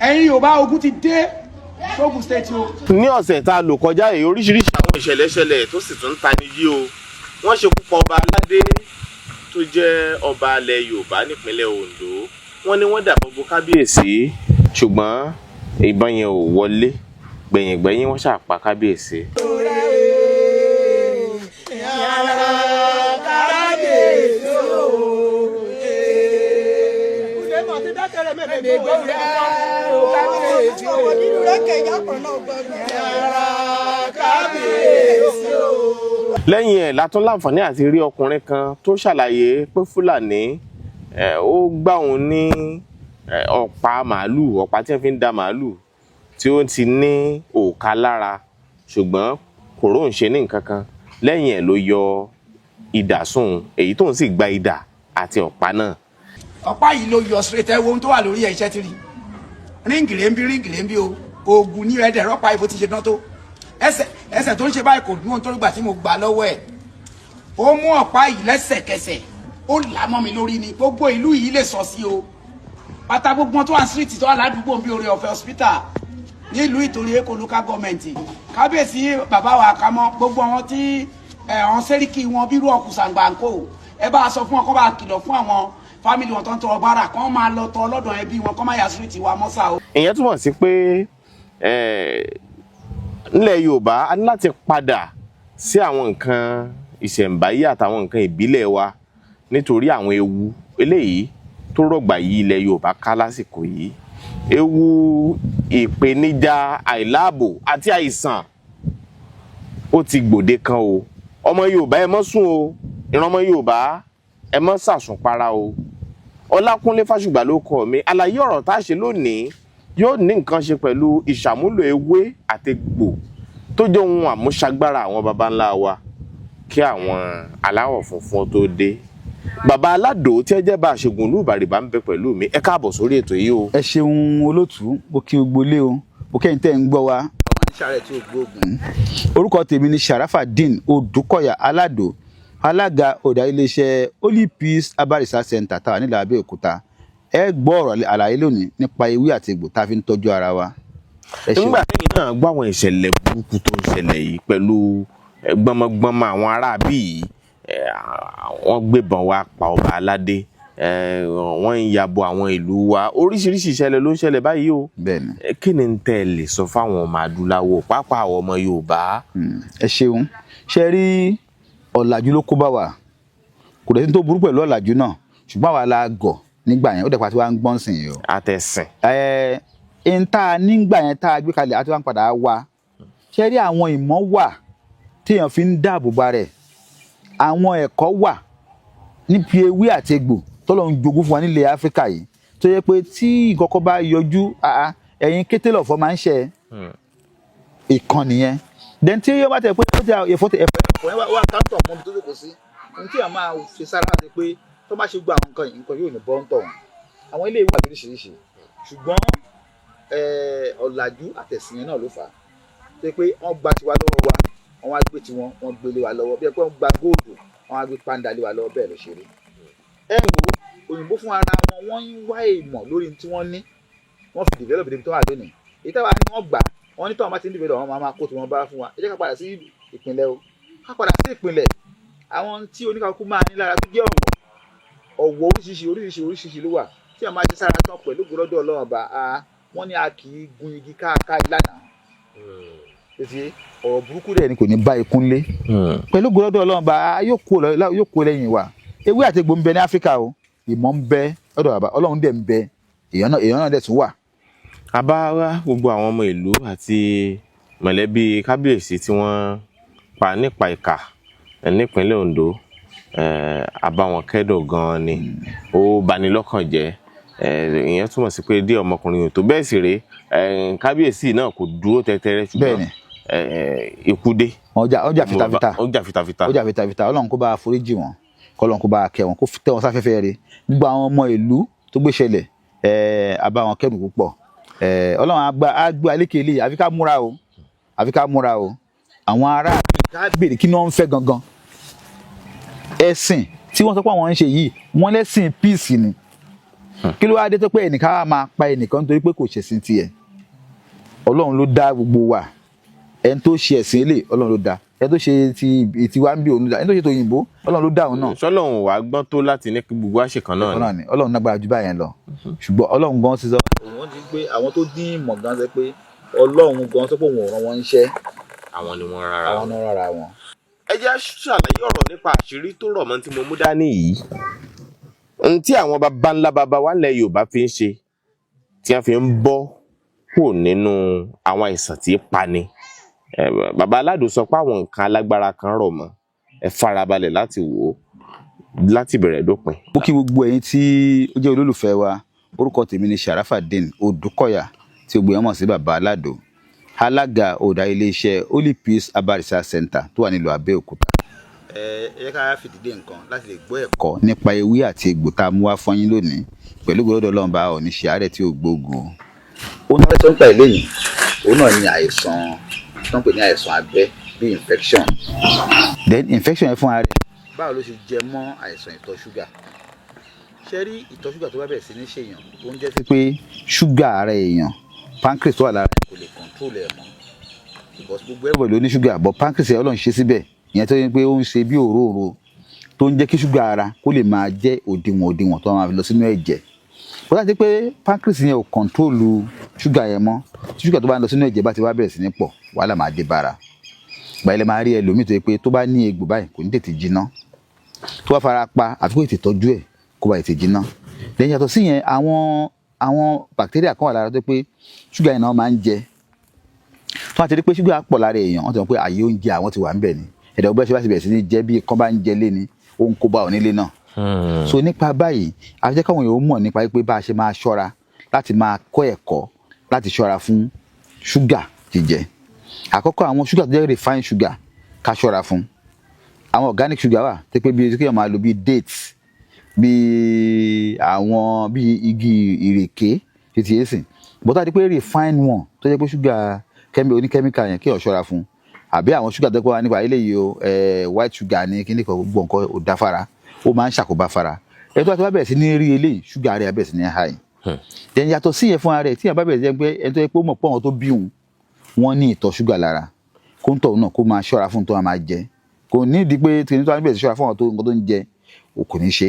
ẹ̀yin Yorùbá ogun ti dé Ogun State o. ní ọ̀sẹ̀ tá a lò kọjá èyí oríṣiríṣi àwọn ìṣẹ̀lẹ̀ ṣẹlẹ̀ tó sì tún ń tani jí o wọ́n ṣekú pa ọba aládé tó jẹ́ ọba ilẹ̀ Yorùbá nípínlẹ̀ Ondo wọ́n ní wọ́n dàbọ̀ bo kábíyèsí ṣùgbọ́n ìbọn yẹn ò wọlé gbẹ̀yìngbẹ̀yìn wọ́n ṣàpá kábíyèsí. lẹ́yìn ẹ̀ la tún láǹfààní àti rí ọkùnrin kan tó ṣàlàyé pé Fúlàní ó gbà òun ní ọ̀pá màálù ọ̀pá tí wọ́n fi ń da màálù tí ó ti ní òòkà lára ṣùgbọ́n kò róun ṣe ní nǹkan kan lẹ́yìn ẹ̀ ló yọ idà sóun èyí tóun sì gba idà àti ọ̀pá náà. ọ̀pá yìí ló yọ straight ẹ wo ohun tó wà lórí ẹ̀ iṣẹ́ ti rí ríǹgì lè ń bí o oògùn ní ẹ̀dẹ̀ rọ́pà ìbò ti ṣe tán tó ẹsẹ̀ tó ń ṣe báyìí kò dún ohun tó gbà tí mo gbà lọ́wọ́ ẹ̀ ó mú ọ̀pá yìí lẹ́sẹ̀kẹsẹ̀ ó là mọ́ mi lórí ni gbogbo ìlú yìí lè sọ sí o pátá gbogbo tó wà street tó wà ládùúgbò bí orí ọ̀fẹ́ hospital nílùú Ìtòrí Èkó local government kábíyèsí bàbá wa Àkámọ́ gbogbo àwọn tí àwọn sẹ́ríkì wọn bírú ọkùsàǹgbàǹkó ẹ bá a sọ fún wọn kó bá a kìlọ̀ fún àwọn fámìlì wọn tó ń tọrọ bára kán máa lọ tọ lọ́dọ̀ ẹbí wọn kán máa yà street wa mọ́sà o. ìyẹn túmọ̀ sí pé nílẹ̀ Yorùbá a ní láti padà sí àwọn nǹkan ìṣẹ̀ǹbáyé àtàwọn nǹkan ìbílẹ̀ wa nítorí àwọn ewu eléyìí tó rọ̀gbà yí ilẹ̀ Yorùbá ká lásìkò yìí ewu ìpèníjà àìláàbò àti àìsàn ó ti gbòde kan o ọmọ Yorùbá ẹ mọ́ sùn o ìran ọmọ Yorùbá ẹ mọ́ sàsùnpara o Ọlákúnlé Fásùgbà ló kọ mi àlàyé ọ̀rọ̀ tá a ṣe lónìí yóò ní nǹkan ṣe pẹ̀lú ìṣàmúlò ewé àtegbò tó jẹ́ ohun àmúṣagbára àwọn baba ńlá wa kí àwọn aláwọ̀ funfun tó dé. Bàbá Aládò tí ẹ jẹ́ bá aṣègùn ìlú Ìbàrìbà ń bẹ pẹ̀lú mi ẹ káàbọ̀ sórí ètò yìí o. ẹ ṣeun olótùú mo kí gbogbo lé o mo kẹ́yìn tẹ́ ń gbọ́ wa. àwọn aníṣàárẹ̀ tí ò gbóògùn. orúkọ tèmi ni Sharafadeen Odùkọ̀yà Aládò alága ọ̀dà iléeṣẹ́ Holy Peace Herbal Research Center tá a nílẹ̀ Abẹ́òkúta ẹ gbọ́ ọ̀rọ̀ àlàyé lónìí nípa ewé àti egbò tá a fi ń tọ́jú ara wa. nígbà tẹ́yìn náà gbọ́ àwọn ìṣẹ̀lẹ̀ burúkú tó ń ṣẹlẹ̀ yìí pẹ̀lú gbọmọgbọmọ àwọn aráabí yìí wọ́n gbébọn wá pa ọba aládé wọ́n ń yabo àwọn ìlú wa oríṣiríṣi ìṣẹ̀lẹ̀ ló ń ṣẹlẹ̀ báyìí o. bẹ́ẹ̀ni. kí ni tẹ́ ẹ lè sọ fáwọn ọmọ adúláwọ̀ pàápàá àwọn ọmọ Yorùbá. ẹ ṣeun ṣe rí ọ̀làjú ló kó bá wa kò dẹ̀ sí tó burú pẹ̀lú ọ̀làjú náà ṣùgbọ́n àwa la gọ̀ nígbà yẹn ó dẹ̀ pàtó wa ń gbọ́n sìn yìí o. àtẹ̀sìn. ń tá a nígbà yẹn tá a gbé kalẹ̀ àti wá ń padà wá ṣe rí àwọn ìmọ̀ wà téèyàn fi ń dáàbò ba rẹ̀ àwọn ẹ̀kọ́ wà níbi ewé àti egbò tọ́lọ́ ń jogún fún wa nílẹ̀ Áfíríkà yìí tó yẹ pé tí ìkọ̀kọ̀ bá yọjú ẹ̀yin kété lọ̀fọ̀ máa ń ṣe ìkànnì yẹn then tí yóò bá tẹ̀ pé ó ti ẹ̀fọ́ yẹn wà káńtọ̀ mọ́ bí tó lóko sí ohun tí a máa fi sára láti pé tó bá ṣe gba àwọn nǹkan yìí nǹkan yóò ní bọ́ńtọ̀ wọn àwọn ilé ìwà lóríṣiríṣi ṣùgbọ́n ọ̀làjú àtẹ̀sìn yẹn náà ló fà á tó yẹ pé wọ́n gba tiwa lọ́wọ́ wa wọ́n á gbé tiwọn wọ́n gbé lé wa lọ́wọ́ bí ẹ pé wọ́n gba góòlù wọ́n á gbé pàǹdà lé wa lọ́wọ́ bẹ́ẹ̀ ló ṣe rí. ẹ wo òyìnbó fún ara wọn wọ́n ń wá ìmọ̀ lórí tí wọ́n ní wọ́n fi develop débi tó wà lónìí èyí táwa ni wọ́n gbà wọ́n ní táwọn bá ti ń develop wọn máa kó tí wọ́n bá fún wa ẹ jẹ́ ká padà sí ìpínlẹ̀ o ká padà sí ìpínlẹ̀ àwọn tí oníkàkú máa ní lára tó jẹ́ ọ̀wọ̀ oríṣiríṣi ló wà tí a máa ṣe sára tán pẹ̀lú gbọ́dọ̀ Ọlọ́run bá a wọ́n ní a kì í gun igi káàká ìlànà ọ̀rọ̀ burúkú rẹ̀ ni kò ní bá ikún lé pẹ̀lú gbọ́dọ̀ Ọlọ́run bá a yóò kó lẹ́yìn wa ewé àti egbò ń bẹ ní Áfíríkà o ìmọ̀ ń bẹ ọ̀dọ̀ bàbá Ọlọ́run dẹ̀ ń bẹ èèyàn náà dẹ̀ tún wà. abáwá gbogbo àwọn ọmọ ìlú àti mọ̀lẹ́bí kábíyèsí tí wọ́n pa nípa ìkà nípínlẹ̀ Ondo àbáwọn kẹ́dọ̀ gan-an ni ó bani lọ́kàn jẹ́ ìyẹn túmọ̀ sí pé dé ọmọkùnrin tó bẹ́ẹ̀ sì rèé kábíyèsí náà kò dúró tẹ́tẹ́rẹ́ ṣùgbọ́n ikú dé. ọjà fitafita Ọlọ́run kó bá foríjì wọn kọ́lọ́run kó bá kẹ́ wọn kó tẹ́ wọn sáfẹ́fẹ́ rẹ̀ gbogbo àwọn ọmọ ìlú tó gbé ṣẹlẹ̀ àbáwọn kẹ́dùn púpọ̀ Ọlọ́run á gbé alékèlé àfi ká múra o àwọn ará ká béèrè kí ni wọ́n ń fẹ́ gangan ẹ̀sìn tí wọ́n sọ pé àwọn ń ṣe yìí wọ́n lẹ́sìn peace ni kí ló wá dé tó pé ẹnìkan á máa pa ẹnìkan nítorí pé kò ṣẹ̀sìn tiẹ̀ ọlọ́run ló dá gbogbo wa ẹni tó ṣe ẹ̀sìn ilé ọlọ́run ló dá ẹni tó ṣe ti wá ń bí òun ló dá ẹni tó ṣe tòyìnbó ọlọ́run ló dá òun náà. sọlọ́run wàá gbọ́n tó láti ní kí gbogbo àṣekàn náà ni. ọlọ́run nágbára ju báyẹn lọ ṣùgbọ́n ọlọ́run gan ti sọ. òun ti pé àwọn tó dín ìmọ̀ gan sọ pé ọlọ́run gan sọ pé òun ò rán wọn níṣẹ́. àwọn ni wọ́n rárá wọn. ẹ jẹ́ ṣàlàyé ọ̀rọ̀ nípa àṣírí tó rọ̀ mọ́ tí mo mú dání yìí. ohun tí àwọn baba ńlá baba wa ńlẹ̀ Yorùbá fi ń ṣe tí wọ́n fi ń bọ́ kúrò nínú àwọn àìsàn tí pani. Bàbá Aládò sọ pé àwọn nǹkan alágbára kan rọ̀ mọ́ ẹ farabalẹ̀ láti wò ó láti bẹ̀rẹ̀ dópin. mo kí gbogbo ẹ̀yin tí ó jẹ́ olólùfẹ́ wa orúkọ tèmi ni Sharafadeen Odùkọ̀yà tí gbogbo èèyàn mọ̀ sí Bàbá Aládò alága ọ̀dà iléeṣẹ́ Holy Peace Herbal Research Center tó wà nílùú Abẹ́òkúta. ẹ ká fìdílé nǹkan láti lè gbọ́ ẹ̀kọ́ nípa ewé àti egbò tá a mú wá fún yín lónìí pẹ̀lú gbọ́dọ̀ Ọlọ́run bá ọ̀ ní ṣe àárẹ̀ tí ò gbógun. ó náà tó ń pa eléyìí òun náà ní àìsàn tó ń pè ní àìsàn abẹ́ bíi infection. then infection yẹn fún ara rẹ̀ báwo ló ṣe jẹ mọ́ àìsàn ìtọ̀ ṣúgà. ṣé rí ìtọ̀ ṣúgà tó bá bẹ̀rẹ̀ sí ní ṣèyàn tó ń jẹ́ sí pé ṣúgà ara èèyàn pancreas tó wà lára kò lè control ẹ̀ mọ́ because gbogbo ẹ̀rọ ló ní ṣúgà but pancreas ẹ̀ Ọlọ́run ṣe síbẹ̀ ìyẹn tó yẹ pé ó ń ṣe bí òróòro tó ń jẹ́ kí ṣúgà ara kó lè máa jẹ́ òdiwọ̀n tó máa fi lọ sínú ẹ̀jẹ̀ bó láti pé pancreas yẹn ò control ṣúgà yẹn mọ́ tí ṣúgà tó bá ń lọ sínú ẹ̀jẹ̀ bá ti wá bẹ̀rẹ̀ sí ní pọ̀ wàhálà máa dé bára gbà ilẹ̀ máa rí ẹlòmíì tó yẹ pé tó bá ní egbò báyìí kò ní tètè jiná tó bá fara pa àfi kó tètè tọ́jú ẹ̀ kó bá tètè jiná lẹ́yìn yàtọ̀ sí yẹn àwọn bacteria kan wà lára tó pé ṣúgà yẹn náà máa ń jẹ tó wá ti rí pé ṣúgà pọ̀ lára èèyàn wọ́n ti mọ̀ pé àyè oúnjẹ àwọn ti wà ń bẹ̀ ni ẹ̀dá ọgbẹ́ ṣe bá ti bẹ̀rẹ̀ sí ní jẹ́ bí kán bá ń jẹ lé ni ó ń kó bá onílé náà. so nípa báyìí àfijẹ́ káwọn èèyàn mọ̀ nípa pé bá a ṣe máa ṣọ́ra láti máa kọ́ ẹ̀kọ́ láti ṣọ́ra fún ṣúgà jíjẹ. àkọ́kọ́ àwọn ṣúgà tó jẹ́ refined sugar ká ṣọ́ra fún àwọn organic sugar wà tó pé bí kéèyàn máa lo bí dates bí àwọn bí igi ìrèké títí èsìn bọ́tà di pé refined one tó jẹ́ pé ṣúgà oníkẹ́míkà yẹn kéèyàn ṣọ́ra fún àbí àwọn ṣúgà tó kọ́ wa nípa eléyìí o white sugar ní kíní kan gbogbo nǹkan ò dá fara ó máa ń ṣàkóbá fara ẹ̀ tó bá bẹ̀rẹ̀ sí ní rí eléyìí ṣúgà rẹ̀ bẹ̀rẹ̀ sí ní high then yàtọ̀ sí yẹn fúnra rẹ̀ tí yẹn bá bẹ̀rẹ̀ sí pé ẹni tó yẹ pé ó mọ̀ pé àwọn tó bí òun wọ́n ní ìtọ̀ ṣúgà lára kó ń tọ̀ náà kó máa ṣọ́ra fún tó máa jẹ kò ní ìdí pé tí tó bẹ̀rẹ̀ sí ṣọ́ra fún àwọn nǹkan tó ń jẹ kò ní ṣe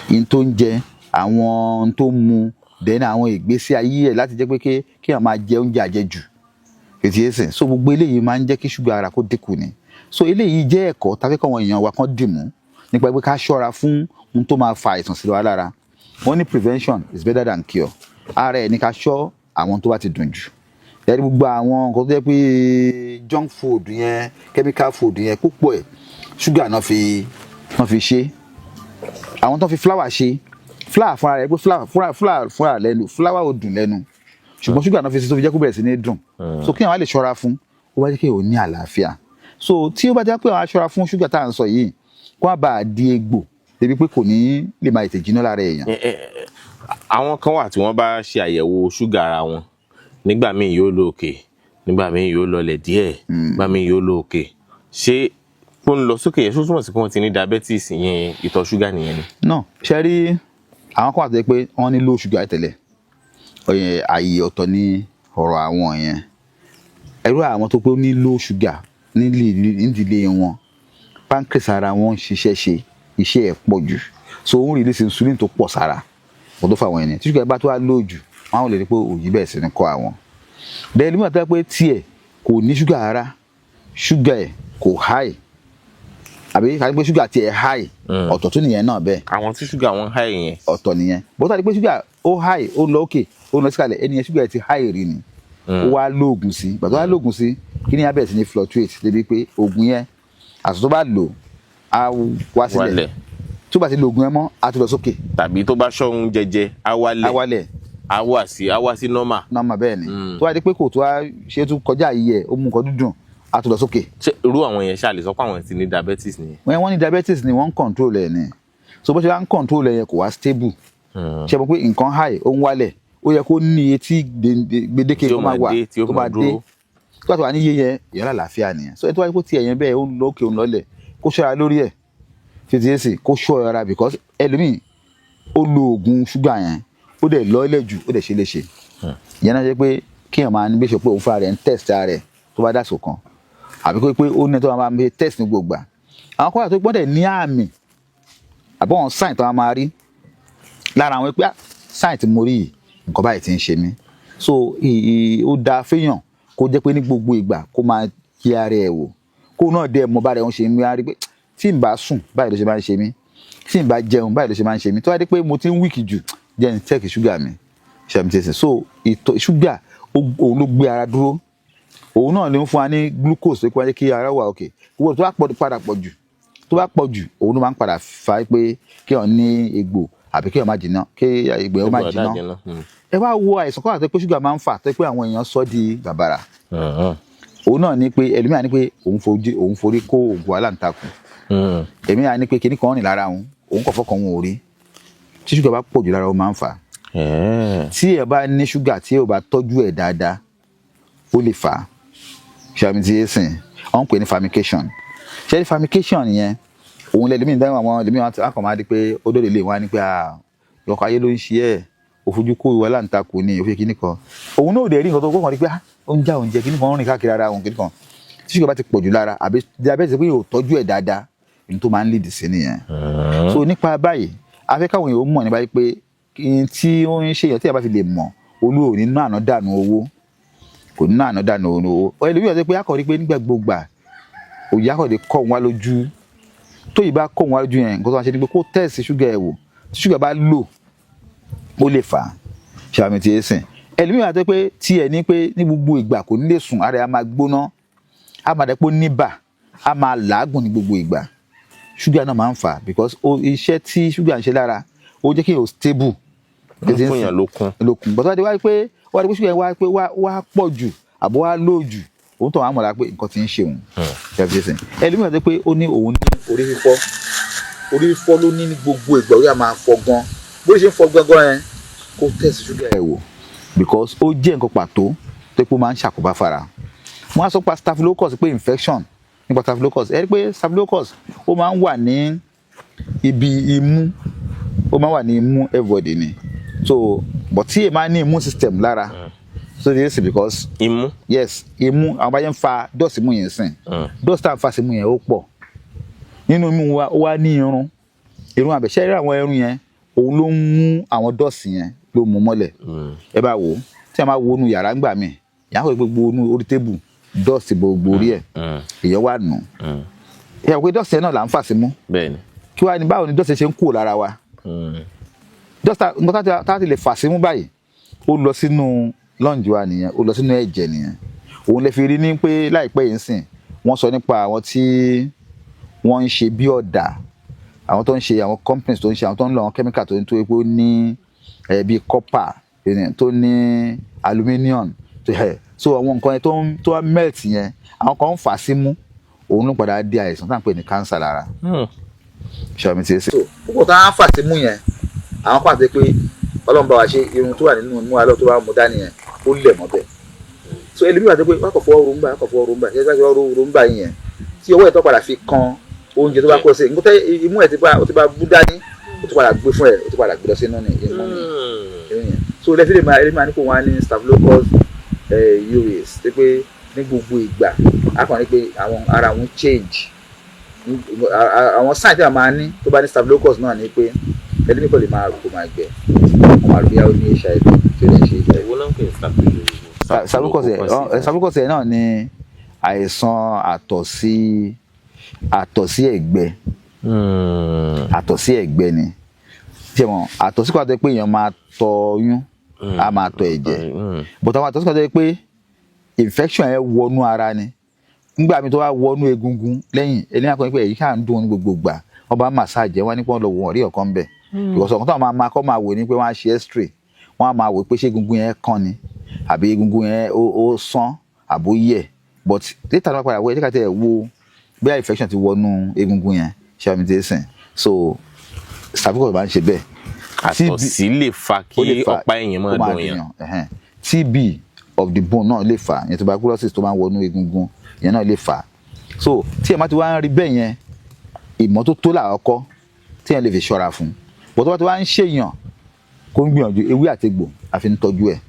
in tó ń jẹ àwọn tó ń mu then àwọn ìgbésí ayé ẹ̀ láti jẹ́ pé kí èèyàn máa jẹ oúnjẹ àjẹjù ètí ẹsẹ̀ so gbogbo eléyìí máa ń jẹ́ kí ṣúgà ara kó dínkù ni so eléyìí jẹ́ ẹ̀kọ́ tàbí káwọn èèyàn wa kan dìmú nípa pé ká ṣọ́ra fún ohun tó máa fa àìsàn sí wa lára wọ́n ní prevention is better than cure ara ẹ̀ ní ká ṣọ́ àwọn tó bá ti dùn jù ẹ̀rí gbogbo àwọn nǹkan tó jẹ́ pé junk food yẹn chemical food yẹn púpọ̀ ẹ̀ ṣúgà náà fi ṣe àwọn tó fi flour ṣe flour fúnra rẹ̀ pé flour lẹ́nu flour ò dùn lẹ́nu ṣùgbọ́n ṣúgà náà fi ṣe tó fi jẹ́ kó bẹ̀rẹ̀ sí ní dùn so kí àwọn lè ṣọ́ra fún ó bá jẹ́ kí òun ní àlàáfíà so tí ó bá jẹ́ pé àwọn aṣọ́ra fún ṣúgà tá à ń sọ yìí kó má bàa di egbò débi pé kò ní lè máa tètè jiná lára èèyàn. àwọn kan wà tí wọ́n bá ṣe àyẹ̀wò ṣúgà ara wọn nígbà míì yóò lọ òkè nígbà míì yóò lọlẹ̀ díẹ̀ nígbà míì yóò lọ òkè ṣé kó ń lọ sókè yẹn túmọ̀ sí pé wọ́n ti ní diabetes yẹn ìtọ̀ ṣúgà nìyẹn ni. náà ṣe rí àwọn kan wà tó yẹ pé wọ́n ní low ṣúgà tẹ́lẹ̀ àyè ọ̀tọ̀ ní ọ̀rọ̀ àwọn yẹn ẹ̀rọ àwọn tó pé ó ní low sugar nídìílé wọn pancreas ara wọn ń ṣiṣẹ́ iṣẹ́ ẹ̀ pọ̀ jù so ó ń release insulin tó pọ̀ sára kò tó fà wọ́n yẹn tí ṣúgà bá tó wá low jù wọ́n lè rí pé òyì bẹ̀rẹ̀ sí ní kọ́ àwọn bẹ́ẹ̀ ni wọ́n tẹ́ pé tiẹ̀ kò ní ṣúgà ara ṣúgà ẹ̀ kò high àbí ká ní pé ṣúgà tiẹ̀ high ọ̀tọ̀ tó nìyẹn náà bẹ́ẹ̀. àwọn tí ṣúgà wọn high yẹn. ọ̀tọ̀ nìyẹn bó tà ní pé ṣúgà ó high ó lọ òkè ó lọ síkàlẹ̀ ẹni yẹn ṣúgà ẹ̀ ti high rí ni ó wá lóògùn sí ìgbà tó wá lóògùn sí kí ni abẹ́rẹ́ sí ní fluctuate débi pé oògùn yẹn àtúntò tó bá lò á wá sílẹ̀ tó bá ti lo oògùn yẹn mọ́ á ti lọ sókè. tàbí tó bá ṣọ́hun jẹjẹ á wálẹ̀ á wá sí normal. normal bẹ́ẹ̀ ni tó wá di pé kò tó wá ṣe tún kọjá yìí ẹ̀ ó mú nǹkan dúdùn á tún lọ sókè. ṣé irú àwọn yẹn ṣáà lè sọ pé àwọn ti ní diabetes nìyẹn. wọ́n ní diabetes ni wọ́n ń control ẹ̀ ni so bó ṣe wá ń control ẹ̀ yẹn kò wá stable ṣe mọ̀ pé nǹkan high ó ń wálẹ̀ ó yẹ kó ní etí gbèdéke tó máa wà tó máa dé tó bá tó wà ní iye yẹn ìyẹn lálàáfíà nìyẹn so ẹ tó wáyé kó tiẹ̀ yẹn bẹ́ẹ̀ ó ń lọ òkè ó ń lọlẹ̀ kó ṣọ́ra lórí ẹ̀ fìdí èsì kó ṣọ́ ara because ẹlòmíì ó lo oògùn ṣúgà yẹn ó dẹ̀ lọ́ọ́lẹ̀ jù ó dẹ̀ ṣe léṣe ìyẹn náà jẹ́ pé kéèyàn máa ní bí ṣe pé òun fúnra rẹ̀ ń test ara rẹ̀ tó bá dàsò kan àbí pé ó ní tó máa ń test ní gbogbo gbà àwọn kọ́ńtà tó gbọ́dọ̀ ní àmì àbí wọn sign tó máa rí lára àwọn pé sign tí mo rí yìí nǹkan báyìí ti ń ṣe mí so ó dáa fẹ́yàn kó jẹ́ pé ní gbogbo ìgbà kó máa yẹ ara ẹ̀ wò kó náà dẹ̀ mọ bára ẹ̀ ń ṣe mí rí pé tí n bá sùn báyìí ló ṣe máa ń ṣe mí tí n bá jẹun báyìí ló ṣe máa ń ṣe mí tó wá dé pé mo ti ń wíìkì jù jẹ́ n check ṣúgà mi ṣàmìtẹ́sẹ̀ so ṣúgà òun ló gbé ara dúró òun náà ló ń fún wa ní glucose tó kí wọ́n jẹ́ kí ara wà òkè gbogbo tó bá padà pọ̀ jù òun ló máa ń padà fa pé kí wọ́n ní egbò àbí kí wọ́n má jìnnà kí egbò yẹn má jìnnà ẹ wá wo àìsàn kọ́ àti pé ṣúgà máa ń fà tó pé àwọn èèyàn sọ di bàbàrà òun náà ní pé ẹlòmíràn ní pé òun forí kó oògùn aláǹtakùn ẹlòmíràn ní pé kíní kan rìn lára òun kò fọkàn òun ò rí tí ṣúgà bá pọ̀ jù lára ó máa ń fà tí ẹ bá ní ṣúgà tí ẹ bá tọ́jú ẹ̀ dáadáa ó lè fà á ṣàmì tí yé sìn wọ́n ń pè ní famication ṣé famication yẹn òun lẹ́lẹ́mìí dáhùn àwọn ẹlẹ́mìí wọn kàn máa di pé ó dòde lè wá ní pé lọ́kọ̀ ayé ló ń ṣe ẹ̀ òfojú kó ìwà láǹtakùn ní òfin kíní kan òun náà ò dẹ̀ rí nǹkan tó kọ́ kan rí pé ó ń já oúnjẹ kíní kan ń rìn káàkiri ara òun kíní kan tí ṣúgà bá ti pọ̀ jù lára àbí diabetes pé yóò tọ́jú ẹ̀ dáadáa èyí tó máa ń lead sí nìyẹn so nípa báyìí afẹ́ káwọn èèyàn mọ̀ nípa pé tí ó ń ṣe èèyàn tí a bá fi lè mọ̀ olú ò ní ná àná dànù owó kò ní ná àná dànù owó ẹlòmíràn sọ pé akọ̀rí pé nígbà gbogbo òye akọ̀rí kọ̀ wá lójú tó yìí bá kọ̀ wá lójú yẹn nǹkan tó máa ṣe ni pé kó tẹ̀sí ṣúgà ẹ̀ wò tí ṣúgà bá lò ó lè fà á ṣàmì tí ẹ sìn ẹlòmíràn sọ pé tí ẹ ní pé ní gbogbo ìgbà kò ní lè sùn ara ẹ á máa gbóná á máa dẹ́pọ̀ níbà á máa làágùn ní gbogbo ìgbà ṣúgà náà máa ń fà because iṣẹ́ tí ṣúgà ń ṣe lára ó jẹ́ kí èèyàn stable fún yàn lókun bọ́tọ́ adé wá pé ṣúgà yẹn wá pọ̀ jù àbọ̀ wá lò jù òun tó wà mọ̀ra pé nǹkan ti ń ṣe òun ẹlòmíràn sọ pé ó ní òun ní orí fífọ́ ló ní gbogbo ìgbà orí à máa fọ́ gan bó ṣe ń fọ́ gangan yẹn kó tẹ̀sí ṣúgà ẹ̀ wò because ó jẹ́ nǹkan pàtó tó pé ó máa ń ṣàkóbá fara wọ́n á sọ pa staphylococcus pé infection nípa staphylococcus ẹ rí pé staphylococcus ó máa ń wà ní ibi imú ó máa ń wà ní imú everybody ni so but tí ẹ máa ní immune system lára so this is because imú imú àwọn bá yẹn ń fa dust imú yẹn sìn dust tá à ń fa sí imú yẹn ó pọ̀ nínú imú wa ó wá ní irun àbẹ̀ṣẹ́ rí àwọn irun yẹn òun ló ń mú àwọn dust yẹn ló mú mọ́lẹ̀ ẹ bá wò ó tí a máa wo inú yàrá ńgbà míì ìyá kò gbogbo inú orí tébù dust gbogbo orí ẹ̀ èèyàn wà nù ìyá pé dust yẹn náà là ń fà sí mú kí wàá ní báwo ni dust ṣe ń kúrò lára wa dust nǹkan tá a ti lè fà sí mú báyìí ó lọ sínú lọ́ǹjì wa nìyẹn ó lọ sínú ẹ̀jẹ̀ nìyẹn òun lè fi rí ní pé láìpẹ́ yìí ń sìn wọ́n sọ nípa àwọn tí wọ́n ń ṣe bí ọ̀dà àwọn tó ń ṣe àwọn companies tó ń ṣe àwọn tó ń lo àwọn chemical tó ń tó epo ní bíi copper tó ní aluminium so àwọn nǹkan yẹn tó wá melt yẹn àwọn kan ń fà sí mú òun ló padà di àìsàn tá à ń pè ní cancer lára ṣàmì tí ẹ sè. púpọ̀ tá a fà sí mú yẹn àwọn pàṣẹ pé ọlọ́run bá wa ṣe irun tó wà nínú mú alọ́ tó bá mú dání yẹn ó lẹ̀ mọ́ bẹ́ẹ̀ so ẹlẹ́mìí wà tó pé wọ́n kọ̀ fọ́ ọrùn bá ṣe ọrùn bá yẹn tí ọwọ́ ẹ̀ tó padà fi kan oúnjẹ tó bá kọ́ sí ẹ̀ nígbà imú ẹ̀ ti bá bú dání ó ti padà gbé fún ẹ̀ ó ti padà gbé lọ sínú ní imú yẹn so lẹ́fí lè máa ní kó wọ́n á ní staphylococcus aureus tó pé ní gbogbo ìgbà á kàn ní pé àwọn ara wọn change àwọn sign tí a máa ní tó bá ní staphylococcus náà ni pé ẹlẹ́mìí kò lè máa rò kó máa gbẹ ọmọ àrùbíyá ó ní hiv tí ó lè ṣe hiv. ìwọ náà ń pè ní staphylococcus náà ni àìsàn àtọ̀sí ẹ̀gbẹ ni ṣé mo àtọ̀sí kan tó pé èèyàn máa tọ oyún á máa tọ ẹ̀jẹ̀ but àwọn àtọ̀sí kan tó pé infection ẹ̀ wọnú ara ni nígbà mi tó wá wọnú egungun lẹ́yìn ẹni àkọ́ni pé èyí kà ń dùn ní gbogbo gbà wọ́n bá massage wọn ní pé wọ́n lọ wọ̀n rí ọ̀kan bẹ̀ because ọ̀kan tó máa kọ́ máa wò ní pé wọ́n á ṣe x-ray wọ́n á máa wò pé ṣé egungun yẹn kán ni àbí egungun yẹn ó sán àbó yẹ̀ but later náà padà wọ ẹ̀jẹ̀ kàtẹ́ ẹ̀ wo bí infection ti wọnú egungun yẹn ṣàmìtẹ́sìn so staphylococcus máa ń ṣe bẹ́ẹ̀. àtọ̀sí lè fa kí ọ̀pá ẹ̀yìn máa dùn yàn. TB of the bone náà lè fà yẹn tuberculosis tó máa ń wọnú egungun yẹn náà lè fà so tí ẹ má ti wá ń rí bẹ́ẹ̀ yẹn ìmọ́tótó làkọ́kọ́ tí ẹ lè fi ṣọ́ra fún bọ̀ tó bá ti wá ń ṣèyàn kó ń gbìyànjú ewé àtegbò àfi ń tọ́jú ẹ̀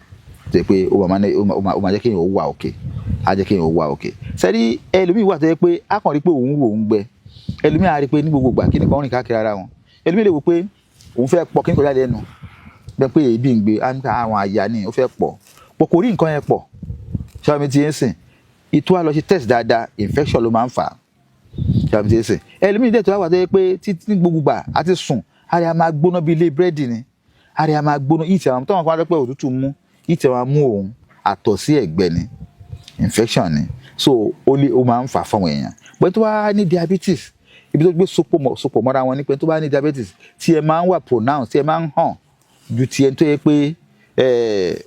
tó yẹ pé ó máa jẹ́ kéèyàn ó wà òkè á jẹ́ kéèyàn ó wà òkè sẹ́rí ẹlòmíì wà tó yẹ pé á kàn rí pé òun wò ó ń gbẹ ẹlòmíì á rí pé ní gbogbo ìgbà kí nìkan rìn káàkiri ara wọn ẹlòmíì lè wò pé òun fẹ́ pọ̀ kí nìkan jáde ẹnu bẹ́ẹ̀ pé èébì ń gbé àwọn àyà ni ó fẹ́ pọ̀ kò rí nǹkan yẹn pọ̀ ṣáà mi ti ń sìn ìtú wa lọ ṣe test dáadáa infection ló máa ń fà á ṣáà mi ti ń sìn ẹlòmíì dẹ̀ tó wà tó yẹ pé títí ní gbogbo ìgbà àti sùn ara máa gbóná bí ilé búrẹ́dì ni ara máa gbóná ìtì àwọn tó wọn kọ́ wá pé òtútù mú ìtì àwọn mú òun àtọ̀ sí ẹ̀gbẹ́ ni infection ni so ó máa ń fà fáwọn èèyàn pé tó bá ní diabetes ibi tó gbé sopọ̀ mọ́ra wọn ni pé tó bá ní diabetes tí ẹ máa ń wà pronounced tí ẹ máa ń hàn ju ti ẹni tó yẹ pé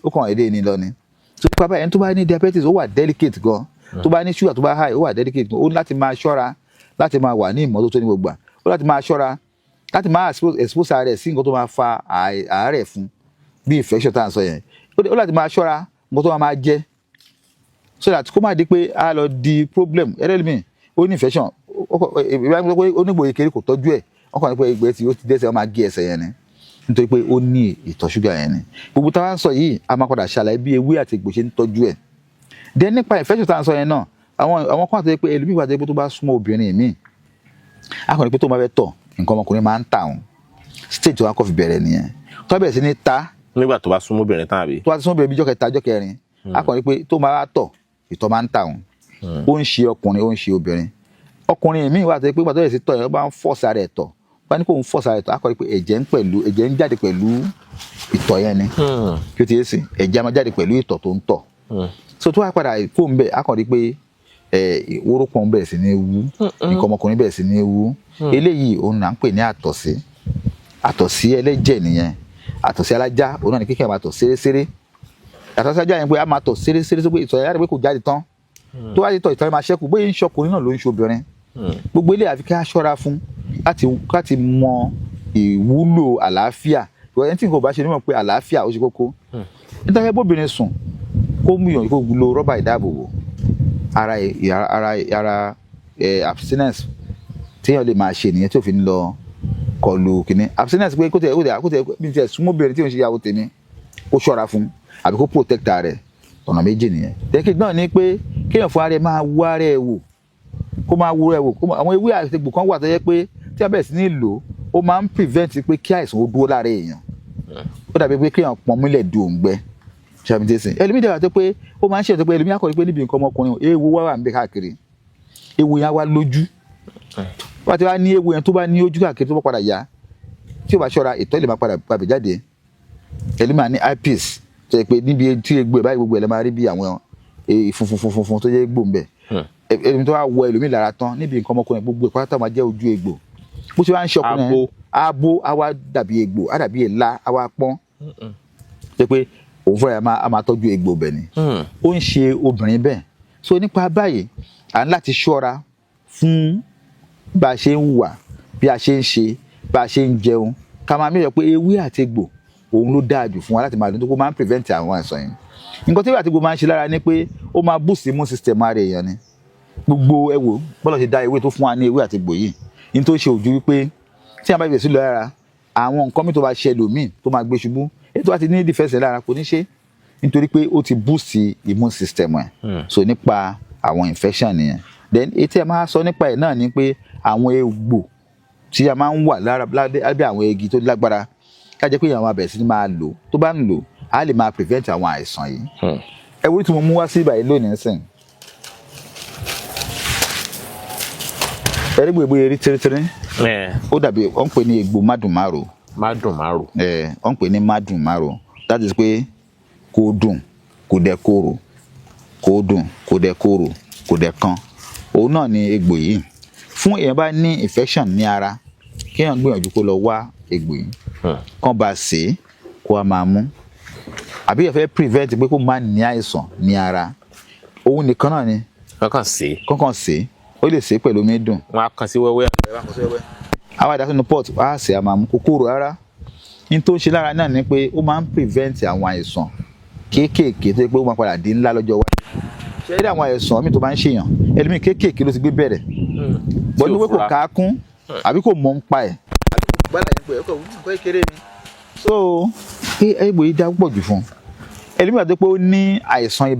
ó kàn èdè ni lọ ni so nípa báyìí ẹni tó bá ní diabetes ó wà delicate gan tó bá ní sugar tó bá high ó wà delicate gan ó ní láti máa ṣọ́ra láti máa wà ní ìmọ́tótó ní gbogbo ó láti máa ṣọ́ra láti máa expose ara rẹ̀ sí nǹkan tó máa fa àárẹ̀ fún bí infection tá à ń sọ yẹn ó láti máa ṣọ́ra nǹkan tó máa jẹ so that kó má di pé a lọ di problem ẹlẹ́lẹ́mì ó ní infection onígbòye kéré kò tọ́jú ẹ̀ wọ́n kàn ní pé ìgbẹ́ tí ó ti dẹ́sẹ̀ wọ́n máa gé ẹsẹ̀ yẹn ni nítorí pé ó ní ìtọ̀ ṣúgà yẹn ni gbogbo táwa ń sọ yìí a máa padà ṣàlàyé bí ewé àti egbò ṣe ń tọ́jú ẹ̀ then nípa infection tá à ń sọ yẹn náà àwọn kan àti pé ẹlòmíì wà tó bá súnmọ́ obìnrin míì a kàn ní pé tó máa fẹ́ tọ̀ nǹkan ọmọkùnrin máa ń tà wọn stage tó wá kọ́ fi bẹ̀rẹ̀ nìyẹn tó bẹ̀rẹ̀ sí ní ta. nígbà tó bá súnmọ́ obìnrin tán àbí. tó bá ti súnmọ́ obìnrin bí jọ́kẹta jọ́kẹrin a kàn ní pé tó máa tọ̀ ìtọ̀ máa ń tà wọn ó ń ṣe ọkùnrin ó ń ṣe obìnrin ọkùnrin míì wà tó yẹ pé gbàtọ́ yẹ sí tọ̀ yẹn ó bá ń fọ́ọ̀sì ara ẹ̀ tọ̀ bá ní kó ń fọ́ọ̀sì ara ẹ̀ tọ̀ a kàn ní pé ẹ̀jẹ̀ ń jáde pẹ̀lú ìtọ̀ yẹn ni kí o ti yé sìn ẹ̀jẹ̀ máa jáde pẹ̀lú ìtọ̀ tó ń tọ̀ so tó wá padà kó ń bẹ̀ a kàn ní pé wórópọ̀n bẹ̀rẹ̀ sí ní wú nǹkan ọmọkùnrin bẹ̀rẹ̀ sí ní wú eléyìí òun là ń pè ní àtọ̀sí ẹlẹ́jẹ̀ nìyẹn àtọ̀sí alájá òun náà ní kíkẹ́ máa tọ̀ ṣeréṣeré àtọ̀sí alájá yẹn pé a máa tọ̀ ṣeréṣeré tó pé ìtọ̀ yẹn pé kò jáde tán tó wá ti tọ̀ ìtọ̀ yẹn máa ṣẹ́kù bóyá ń ṣọkùnrin náà ló ń ṣe obìnrin gbogbo eléyìí àfi ká ṣọ́ra fún láti mọ ìwúlò àlàáfíà ẹni tí nǹkan bá ṣe nímọ̀ pé àlàáfíà ó ṣe kókó nítorí bóbìnrin sùn kó mú ìyàn kó lo rọ́bà ìdáàbòbò ara abstinence téèyàn lè máa ṣe nìyẹn tí òfin lọ kọlu kìíní abstinence pé kó tẹ bí tẹ súnmọ́bìnrin tí òun ṣe yàwó tèmi kó ṣọ́ra fún àbí kó protect rẹ̀ ọ̀nà méjì nìyẹn dẹ́kì náà ni pé kéèyàn fún ara ẹ̀ máa wú ara ẹ̀ wò kó máa wú ara ẹ̀ wò àwọn ewé àti egbò kan wà tó yẹ pé tí a bẹ̀rẹ̀ sí ní lò ó máa ń prevent pé kí àìsàn ó dúró lára èèyàn ó dàbí pé kéèyàn pọn mílẹ̀ du òǹgbẹ ṣàbíntẹ́sìn ẹlòmíì dàgbà tó pé ó máa ń ṣètò pé ẹlòmíì akọ̀rí pé níbi nǹkan ọmọkùnrin ewu wà ń bẹ káàkiri ewu yẹn wá lójú wọ́n ti wá ní ewu yẹn tó bá ní ojú káàkiri tó bá padà yá tí ó bá ṣọ́ra ìtọ̀ lè máa padà gbàgbé jáde ẹlòmíì ní eyepiece tó yẹ pé níbi tí egbò ẹ̀ báyìí gbogbo ẹ̀ lè máa rí bí àwọn funfun tó yẹ egbò ń bẹ ẹlòmíì tó wá wọ ẹlòmíì lára tán níbi nǹkan ọmọkùnrin gbogbo ẹ̀ pátá máa jẹ́ ojú egbò bó ṣe wá ń ṣọkùnrin abo àwa dàbí egbò á dàbí èlà àwa pọ́n tó pé òun fúnra ẹ̀ a máa tọ́jú egbò bẹ̀ ni ó ń ṣe obìnrin bẹ́ẹ̀ so nípa báyìí à ń láti ṣọ́ra fún bá a ṣe ń hùwà bí a ṣe ń ṣe bá a ṣe ń jẹun ká máa mẹ́jọ pé ewé àti egbò òun ló dáa jù fún wa láti máa dùn tó kó máa ń prevent àwọn àìsàn yìí nǹkan tí ewé àti egbò máa ń ṣe lára ni pé ó máa boost immune system ara èèyàn ni gbogbo ẹ wò bọ́lá ṣe dá ewé tó fún wa ní ewé àti egbò yìí ní tó ṣe ojú wípé tí a bá bẹ̀rẹ̀ sí lọ lára àwọn nǹkan mi tó bá ṣe ẹlòmíì tó máa gbé ṣubú èyí tó bá ti ní defense lára kò ní ṣe nítorí pé ó ti boost immune system ẹ̀ so nípa àwọn infection nìyẹn then etí ẹ máa sọ nípa ẹ̀ náà ni pé àwọn egbò tí a máa ń wà lábẹ́ àwọn igi tó lágbára ká jẹ́ pé èèyàn máa bẹ̀rẹ̀ sí ní máa lò tó bá ń lò á lè máa prevent àwọn àìsàn yìí ẹ wo tí mo mú wá sí ìbàyí lónìí sìn ẹ̀rí gbogbo eré tírítírí ó dàbí wọ́n ń pè ní egbò mádùnmáro wọ́n ń pè ní mádùnmáro that is pé kó dùn kó dẹ̀ korò kó dùn kó dẹ̀ korò kó dẹ̀ kan òun náà ni egbò yìí fún èèyàn bá ní infection ní ara kéèyàn gbìyànjú kó lọ wá egbò yìí kán bá sè é kó a máa mú àbí ẹ fẹ́ prevent pé kó má ní àìsàn ní ara òun nìkan náà ni kankan sè é ó lè sè é pẹ̀lú omi dùn wọn á kàn sí wẹ́wẹ́ àwọn àdá sínú pot wá sè é a máa mú kòkòrò rárá ní tó ń ṣe lára náà ni pé ó máa ń prevent àwọn àìsàn kéékèèké tó yẹ pé ó máa padà di ńlá lọ́jọ́ wájú ṣe é rí àwọn àìsàn mi tó bá ń ṣèyàn ẹlòmíì kéékèèké ló ti gbé bẹ̀rẹ̀ bọ́n ní pé kò ká kún àbí kò mọ̀ ń pa ẹ̀ gbálà yẹn pé ọkọ̀ nǹkan kékeré ni. So egbò yìí dá púpọ̀ jù fún ẹlẹ́mìí àti pé ó ní àìsàn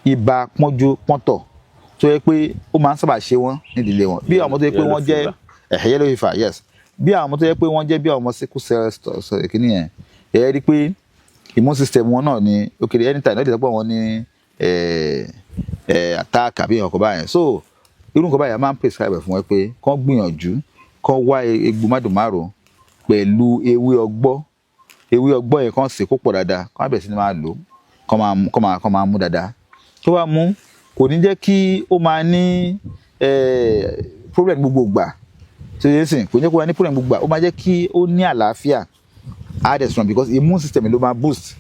ibà pọ́njú pọ́ntọ̀ tó yẹ pé ó máa ń sábà ṣe wọ́n nídìílé wọn bí àwọn ọmọ tó yẹ pé wọ́n jẹ́ yellow fever yes bí àwọn ọmọ tó yẹ pé wọ́n jẹ́ bí àwọn ọmọ sickle cell kìíní yẹn ẹ rí pé immune system wọn náà ni ó kéré anytime náà ìdílé pọ̀ wọn ní attack àbí ọkọ̀ báyẹn so irú nǹkan báyẹn máa ń prescribe fún wọn pé kán gbìyànjú kán wá egbò mádùnmáàrò pẹ̀lú ewé ọgbọ́ yẹn kán sè kó pọ̀ dáadáa kán bẹ̀rẹ̀ sí ni máa lò kán máa mú dáadáa tó bá mú kò ní jẹ́ kí ó máa ní problem gbogbo gbà tó yẹ sìn kò ní jẹ́ kó máa ní problem gbogbo gbà ó máa jẹ́ kí ó ní àlàáfíà added strong because immune system ló máa boost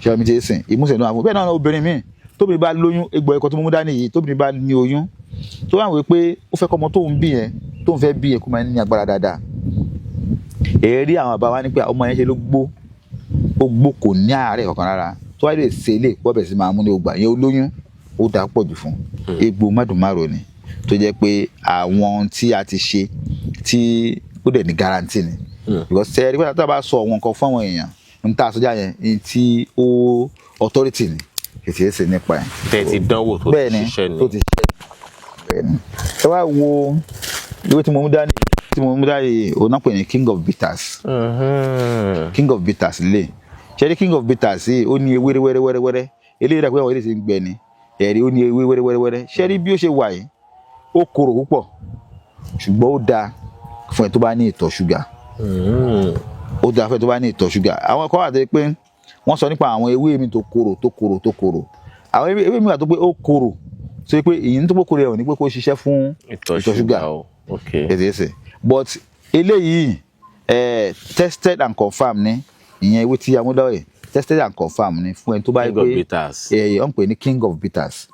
ṣe ọmọ mi ti sìn immune system ló máa boost bẹ́ẹ̀ náà obìnrin míì tóbìnrin bá lóyún egbò ẹ̀kọ́ tó mú dání yìí tóbìnrin bá ní oyún tó wà wí pé ó fẹ́ kọ́ ọmọ tóun bí yẹn tóun fẹ́ bí yẹn kó máa ní agbára dáadáa èrí àwọn àbá wa ní pé ọmọ yẹn ṣe ló gbó kò ní àárẹ̀ kankan rárá tó wáyé lè ṣe ilé ìpọ́ bẹ̀rẹ̀ sí máa mú ní ògbà yẹn olóyún ó dáa pọ̀ jù fún egbò mádùnmáàrò ni tó jẹ́ pé àwọn tí a ti ṣe tí ó dẹ̀ ní guarantee ni because ṣe ẹ̀rí pé tá a bá sọ àwọn nǹkan fún àwọn èèyàn ń tà sọ́jà yẹn ní tí ó authority ni kìí ṣe nípa ẹ̀. tẹ́ ti dánwò tó ti ṣiṣẹ́ ni. tó ti ṣiṣẹ́ bẹ́ẹ̀ ni. ẹ wá wo ìwé tí mo mú dání òun náà pè ní king of bitters. king of bitters lè ṣe king of bitters yìí ó ní ewé wẹ́rẹ́wẹ́rẹ́ eléyìí dàgbé àwọn eléyìí ti ń gbẹ ni ẹ̀rí ó ní ewé wẹ́rẹ́wẹ́rẹ́ ṣe rí bí ó ṣe wà yìí ó korò púpọ̀ ṣùgbọ́n ó dáa fún ẹ tó bá ní ìtọ̀ ṣúgà. ó dáa fún ẹ tó bá ní ìtọ̀ ṣúgà. àwọn kan wà tó pé wọ́n sọ nípa àwọn ewé mi tó korò àwọn ewé mi wà tó pé ó korò tó pé èyí tó pé korò ẹ̀ ò ní pé kó ṣiṣẹ́ fún ìtọ̀ ṣúgà ẹ̀sẹ̀ but eléyìí tested and confirmed ní ìyẹn ewé tí amúdáwọ̀ yìí tested and confirmed ní fún ẹni tó bá yẹ pé wọ́n pè ní king of bitters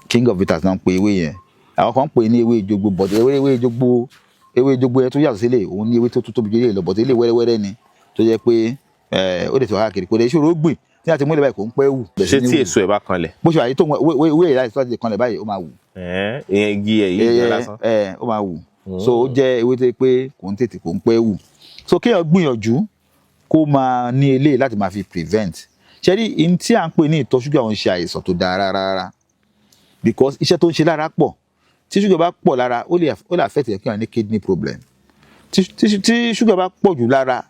king of bitters náà ń pè ewé yẹn àwọn kan ń pè ní ewé ìjogbo but ewé ìjogbo yẹn tó yàtọ̀ sílẹ̀ òun ní ewé tó tóbi jù lè lọ but ilé wẹ́rẹ́wẹ́rẹ́ ni tó jẹ́ pé ó lè ti wá kiri kò lè ṣòro gbìn tí a ti mú ilé báyìí kò ń pẹ́ wù. ṣé tí èso ẹ̀ bá kanlẹ̀. bó ṣe wà yìí tó wé ìlà ìtura ti kanlẹ̀ báyìí ó máa wù. ìyẹn igi ẹ̀ yìí jẹ́ lásán. ó máa wù so ó jẹ́ ewé tó pé kò ń tètè kò ń pẹ́ wù so kéèyàn gbìyànjú kó máa ní eléyìí láti máa fi prevent ṣe rí in tí à ń pè ní ìtọ̀ ṣúgà òun ṣe àìsàn tó dáa rárá because iṣẹ́ tó ń ṣe lára pọ̀ tí ṣúgà bá pọ̀ lára ó lè affect ẹ̀ kí wọ́n ní kidney problem tí ṣúgà bá pọ̀ jù lára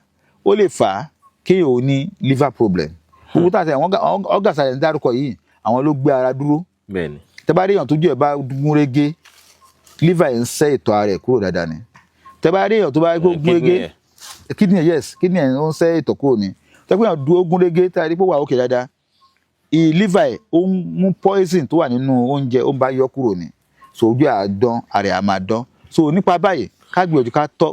ó lè fà á kéèyàn ò ní liver problem gbogbo tá a sẹ àwọn ọgá sàlẹ̀ ń dárúkọ yìí àwọn ló gbé ara dúró tẹ́ bá rí èèyàn tó jẹ́ ẹ̀ bá gún régé liver ẹ̀ ń ṣẹ́ ìtọ̀ ara ẹ̀ kúrò dáadáa ni tẹ́ bá rí èèyàn tó bá gún régé kidney ẹ̀ ń ṣẹ́ ìtọ̀ kúrò ni tẹ́ bá rí èèyàn gún régé tá a rí pé wà ókè dáadáa liver ẹ̀ ó ń mú poison tó wà nínú oúnjẹ ó ń bá yọ kúrò ni so ojú àdán ara ẹ̀ á máa dán so nípa báyìí ká gbìyànjú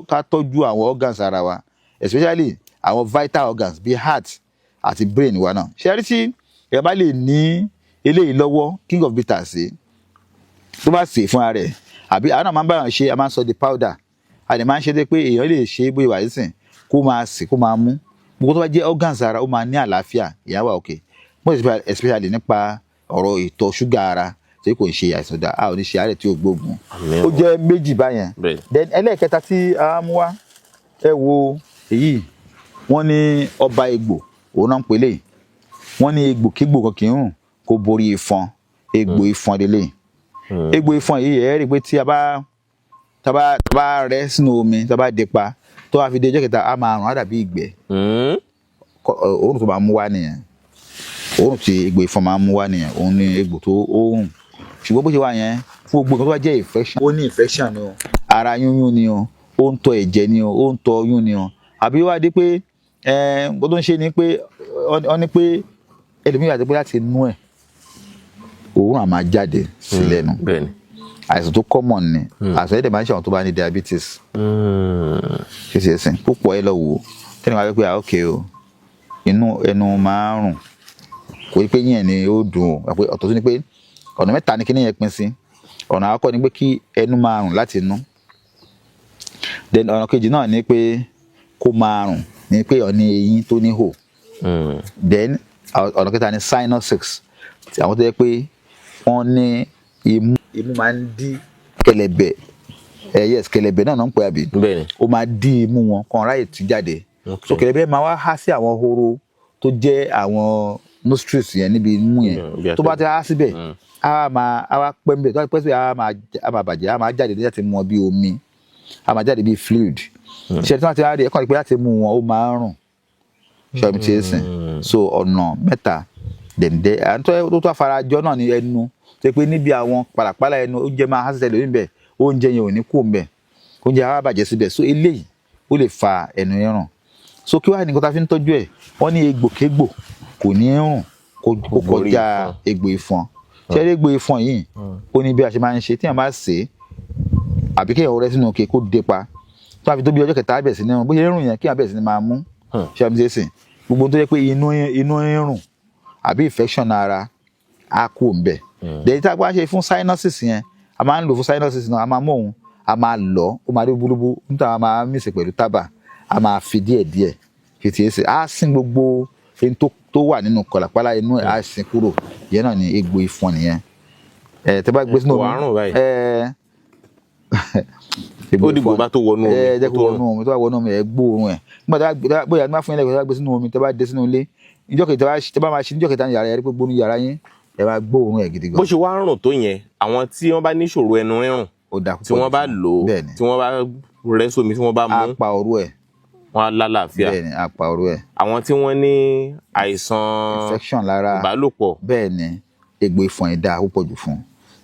ká tọ́jú àwọn organs ara wa especially àwọn vital organs bíi heart àti brain wa náà ṣe rí tí ẹ bá lè ní eléyìí lọ́wọ́ king of bitters tó bá sè fúnra rẹ̀ àbí àwọn náà máa ń bá yàn ṣe a máa ń sọ di powder a lè máa ń ṣe dé pé èèyàn lè ṣe bóyá wà nísìn kó máa sè kó máa mú gbogbo tó bá jẹ́ organs ara ó máa ní àlàáfíà ìyá wa òkè most especially nípa ọ̀rọ̀ ìtọ̀ ṣúgà ara tí kò ń ṣe àìsàn dá a ò ní ṣe àárẹ̀ tí ó gbógun ó jẹ́ méjì báyẹn then ẹlẹ́ẹ̀kẹta tí a mú wá ẹ wo èyí wọ́n ní ọba egbò òun náà ń pè lè wọ́n ní egbò kígbò kan kì í rùn kó borí ìfọn egbò ìfọn délé egbò ìfọn yìí ẹ rí i pé tí a bá rẹ sínú omi tá a bá dé pa tó wá fi dé ọjọ́ kẹta a máa rùn á dàbí ìgbẹ́ òórùn tó máa mú wá nìyẹn òórùn tí egbò ìfọn máa mú wá nìyẹn òun ní egbò tó òórùn ṣùgbọ́n bó ṣe wà yẹn fún gbogbo nǹkan tó bá jẹ́ infection ó ní infection ni o ara yúnyún ni o ó ń tọ ẹ̀jẹ̀ ni o ó ń tọ oyún ni o àbí wá dé pé bó tó ń ṣe ni pé ọ ní pé ẹlòmíràn àti pé láti inú ẹ̀ òórùn á máa jáde sí lẹ́nu àìsàn tó common ni àìsàn ẹ̀dẹ̀ máa ń ṣe àwọn tó bá ní diabetes ṣe ṣe ẹ̀sìn púpọ̀ ẹ lọ wò tẹ́lẹ̀ máa wí pé ok o ẹnu máa ń rùn kò ní pé yín ẹ̀ ni ó dùn o ọ̀tọ̀ tó ní pé ọ̀nà mẹ́ta ni kíní yẹn pín sí ọ̀nà àkọ́kọ́ ni pé kí ẹnu máa rùn láti inú then ọ̀nà kejì náà ni pé kó máa rùn ní pé ó ní eyín tó ní hò then ọ̀nà kẹta ni sinuses tí àwọn tó yẹ pé wọ́n ní imú máa ń dí kẹ̀lẹ̀bẹ̀ yes kẹ̀lẹ̀bẹ̀ náà ń pè àbí bẹ́ẹ̀ni ó máa dí imú wọn kan ráyè tú jáde so kẹ̀lẹ̀bẹ̀ máa wá há sí àwọn horo tó jẹ́ àwọn nostrils yẹn níbi imú yẹn tó bá ti há síbẹ̀ á wá pẹ́ ń bẹ̀ tó bá pẹ́ síbẹ̀ á máa bàjẹ́ á máa jáde láti mú wọn bí omi á máa jáde bí fluid ṣe tí wọ́n ti rí ẹ̀kọ́ ìpè láti mú wọn ó máa ń rùn ṣọ́ọ́bù tí ó sìn so ọ̀nà mẹ́ta dẹ̀ǹdẹ̀ àtọ́ tó àfarajọ náà ní ẹnu tó pé níbi àwọn pàlàpàlà ẹnu oúnjẹ máa há sílẹ̀ níbẹ̀ oúnjẹ yẹn ò ní kú mbẹ̀ oúnjẹ á bàjẹ́ síbẹ̀ so eléyìí ó lè fa ẹnu rírùn so kí wàá ní nǹkan tá a fi ń tọ́jú ẹ̀ wọ́n ní egbòkégbò kò ní rùn kó kọjá egbò ìfọn ṣẹ́rí egbò ìfọn yìí ó ní bí a ṣe máa ń ṣe tí wọ́n bá sè é àbí kéèyàn rẹ́ sínú òkè kó dé pa tó a fi tó bí ọjọ́ kẹta bẹ̀rẹ̀ sí ní rùn bó ṣe rùn yẹn kéèyàn bẹ̀rẹ̀ sí ní máa mú ṣé àmì ṣe gbogbo tó yẹ pé inú rírùn àbí infection ara á kú mbẹ̀ dẹ̀yìn tá a bá ṣe fún sinuses yẹn a máa ń lò fún sinuses náà a máa mú òun a máa lọ ó máa rí búlúbú níta a máa mísè pẹ̀lú tábà a máa fi díẹ̀díẹ̀ fi tiẹ̀ sè á sín gbogbo ẹni tó wà nínú kọ̀làpálá inú ẹ̀ á sín kúrò yẹn náà ní egbò ìfọn nìyẹn tẹ́ bá gbé sínú omi ó dìgbò bá tó wọnú omi jẹ́ kó wọnú omi tó bá wọnú omi ẹ̀ gbóòórùn ẹ̀ nígbà bóyá ní wọ́n fún yín lẹ́kọ̀ọ́ tó bá gbé sínú omi tẹ́ bá dé sínú ilé ìjọ́ kejì tẹ́ bá máa ṣe níjọ́ kejì ní yàrá yẹn rí pé gbónú yàrá yín ẹ máa gbóòórùn ẹ̀ gidi gan. bó ṣe wá rùn tó yẹn àwọn tí wọ́n bá níṣòro ẹnu rírùn tí wọ́n bá lò ó tí wọ́n bá rẹ́ sómi tí wọ́n bá mú á pa orú ẹ̀ wọ́n á lálàáfíà bẹ́ẹ̀ni á pa orú ẹ̀. àwọn tí wọ́n ní àìsàn infection lára ìbálòpọ̀ bẹ́ẹ̀ni egbò ìfọn yìí dáa púpọ̀ jù fún